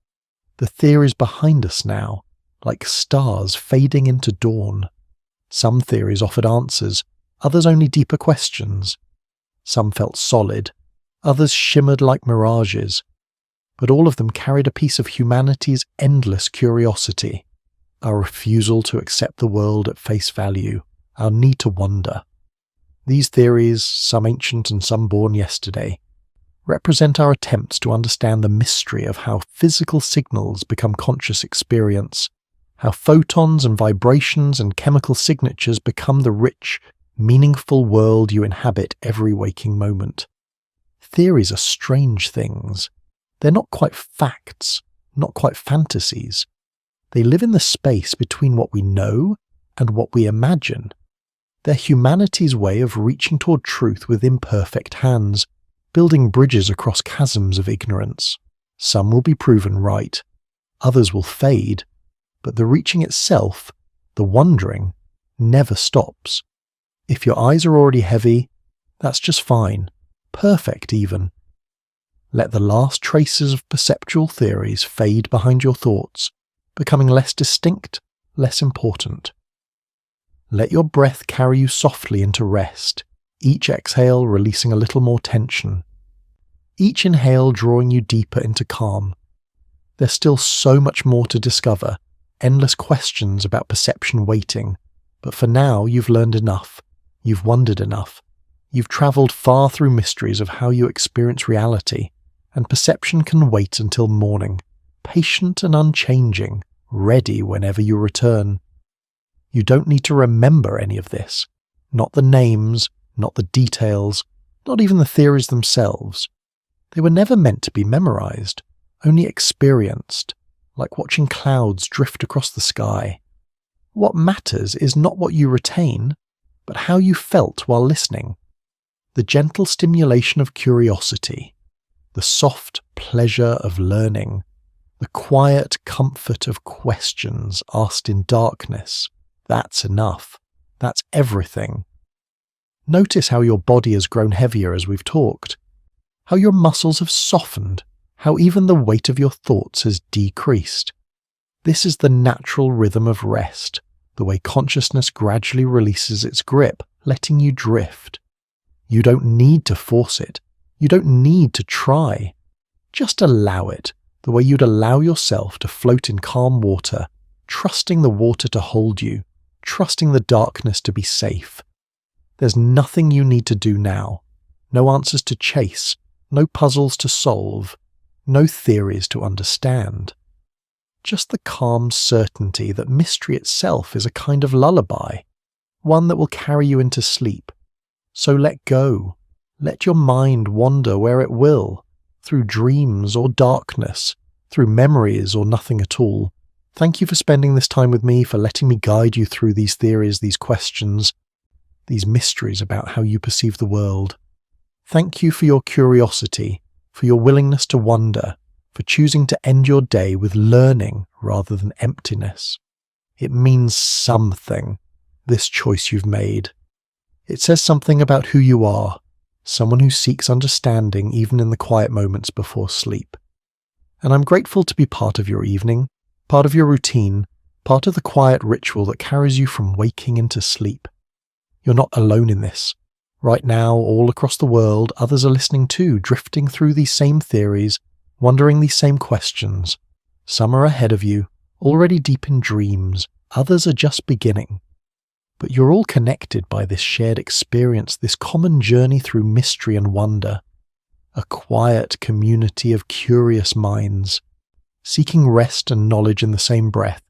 The theories behind us now, like stars fading into dawn. Some theories offered answers, others only deeper questions. Some felt solid, others shimmered like mirages. But all of them carried a piece of humanity's endless curiosity, our refusal to accept the world at face value, our need to wonder. These theories, some ancient and some born yesterday, represent our attempts to understand the mystery of how physical signals become conscious experience, how photons and vibrations and chemical signatures become the rich, meaningful world you inhabit every waking moment. Theories are strange things. They're not quite facts, not quite fantasies. They live in the space between what we know and what we imagine. They're humanity's way of reaching toward truth with imperfect hands, building bridges across chasms of ignorance. Some will be proven right, others will fade, but the reaching itself, the wondering, never stops. If your eyes are already heavy, that's just fine, perfect even. Let the last traces of perceptual theories fade behind your thoughts, becoming less distinct, less important. Let your breath carry you softly into rest, each exhale releasing a little more tension. Each inhale drawing you deeper into calm. There's still so much more to discover, endless questions about perception waiting, but for now you've learned enough, you've wondered enough, you've travelled far through mysteries of how you experience reality, and perception can wait until morning, patient and unchanging, ready whenever you return. You don't need to remember any of this, not the names, not the details, not even the theories themselves. They were never meant to be memorized, only experienced, like watching clouds drift across the sky. What matters is not what you retain, but how you felt while listening. The gentle stimulation of curiosity, the soft pleasure of learning, the quiet comfort of questions asked in darkness. That's enough. That's everything. Notice how your body has grown heavier as we've talked, how your muscles have softened, how even the weight of your thoughts has decreased. This is the natural rhythm of rest, the way consciousness gradually releases its grip, letting you drift. You don't need to force it. You don't need to try. Just allow it, the way you'd allow yourself to float in calm water, trusting the water to hold you, trusting the darkness to be safe. There's nothing you need to do now, no answers to chase, no puzzles to solve, no theories to understand. Just the calm certainty that mystery itself is a kind of lullaby, one that will carry you into sleep. So let go. Let your mind wander where it will, through dreams or darkness, through memories or nothing at all. Thank you for spending this time with me, for letting me guide you through these theories, these questions, these mysteries about how you perceive the world. Thank you for your curiosity, for your willingness to wonder, for choosing to end your day with learning rather than emptiness. It means something, this choice you've made. It says something about who you are, someone who seeks understanding even in the quiet moments before sleep. And I'm grateful to be part of your evening, part of your routine, part of the quiet ritual that carries you from waking into sleep. You're not alone in this. Right now, all across the world, others are listening too, drifting through these same theories, wondering these same questions. Some are ahead of you, already deep in dreams. Others are just beginning. But you're all connected by this shared experience, this common journey through mystery and wonder. A quiet community of curious minds, seeking rest and knowledge in the same breath,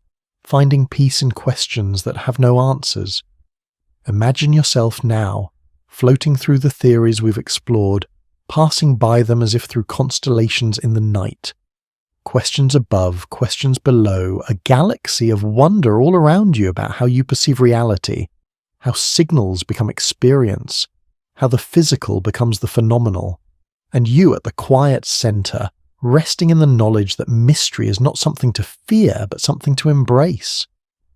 finding peace in questions that have no answers. Imagine yourself now, floating through the theories we've explored, passing by them as if through constellations in the night. Questions above, questions below, a galaxy of wonder all around you about how you perceive reality, how signals become experience, how the physical becomes the phenomenal, and you at the quiet center, resting in the knowledge that mystery is not something to fear, but something to embrace,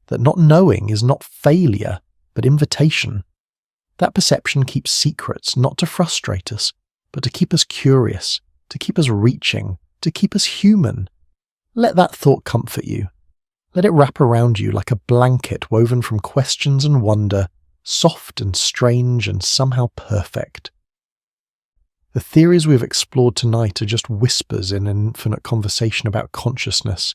that not knowing is not failure, but invitation. That perception keeps secrets not to frustrate us, but to keep us curious, to keep us reaching, to keep us human. Let that thought comfort you. Let it wrap around you like a blanket woven from questions and wonder, soft and strange and somehow perfect. The theories we've explored tonight are just whispers in an infinite conversation about consciousness,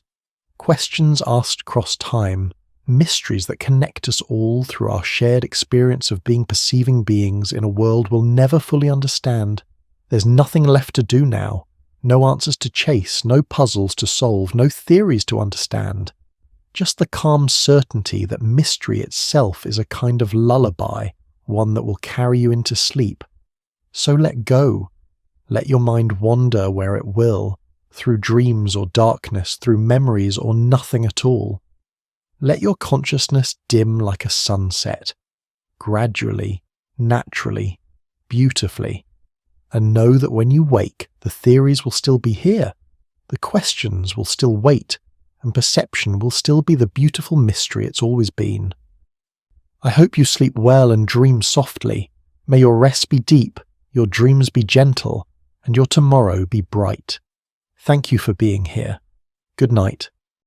questions asked across time, mysteries that connect us all through our shared experience of being perceiving beings in a world we'll never fully understand. There's nothing left to do now, no answers to chase, no puzzles to solve, no theories to understand. Just the calm certainty that mystery itself is a kind of lullaby, one that will carry you into sleep. So let go. Let your mind wander where it will, through dreams or darkness, through memories or nothing at all. Let your consciousness dim like a sunset. gradually, naturally, beautifully, and know that when you wake, the theories will still be here, the questions will still wait, and perception will still be the beautiful mystery it's always been. I hope you sleep well and dream softly. May your rest be deep, your dreams be gentle, and your tomorrow be bright. Thank you for being here. Good night.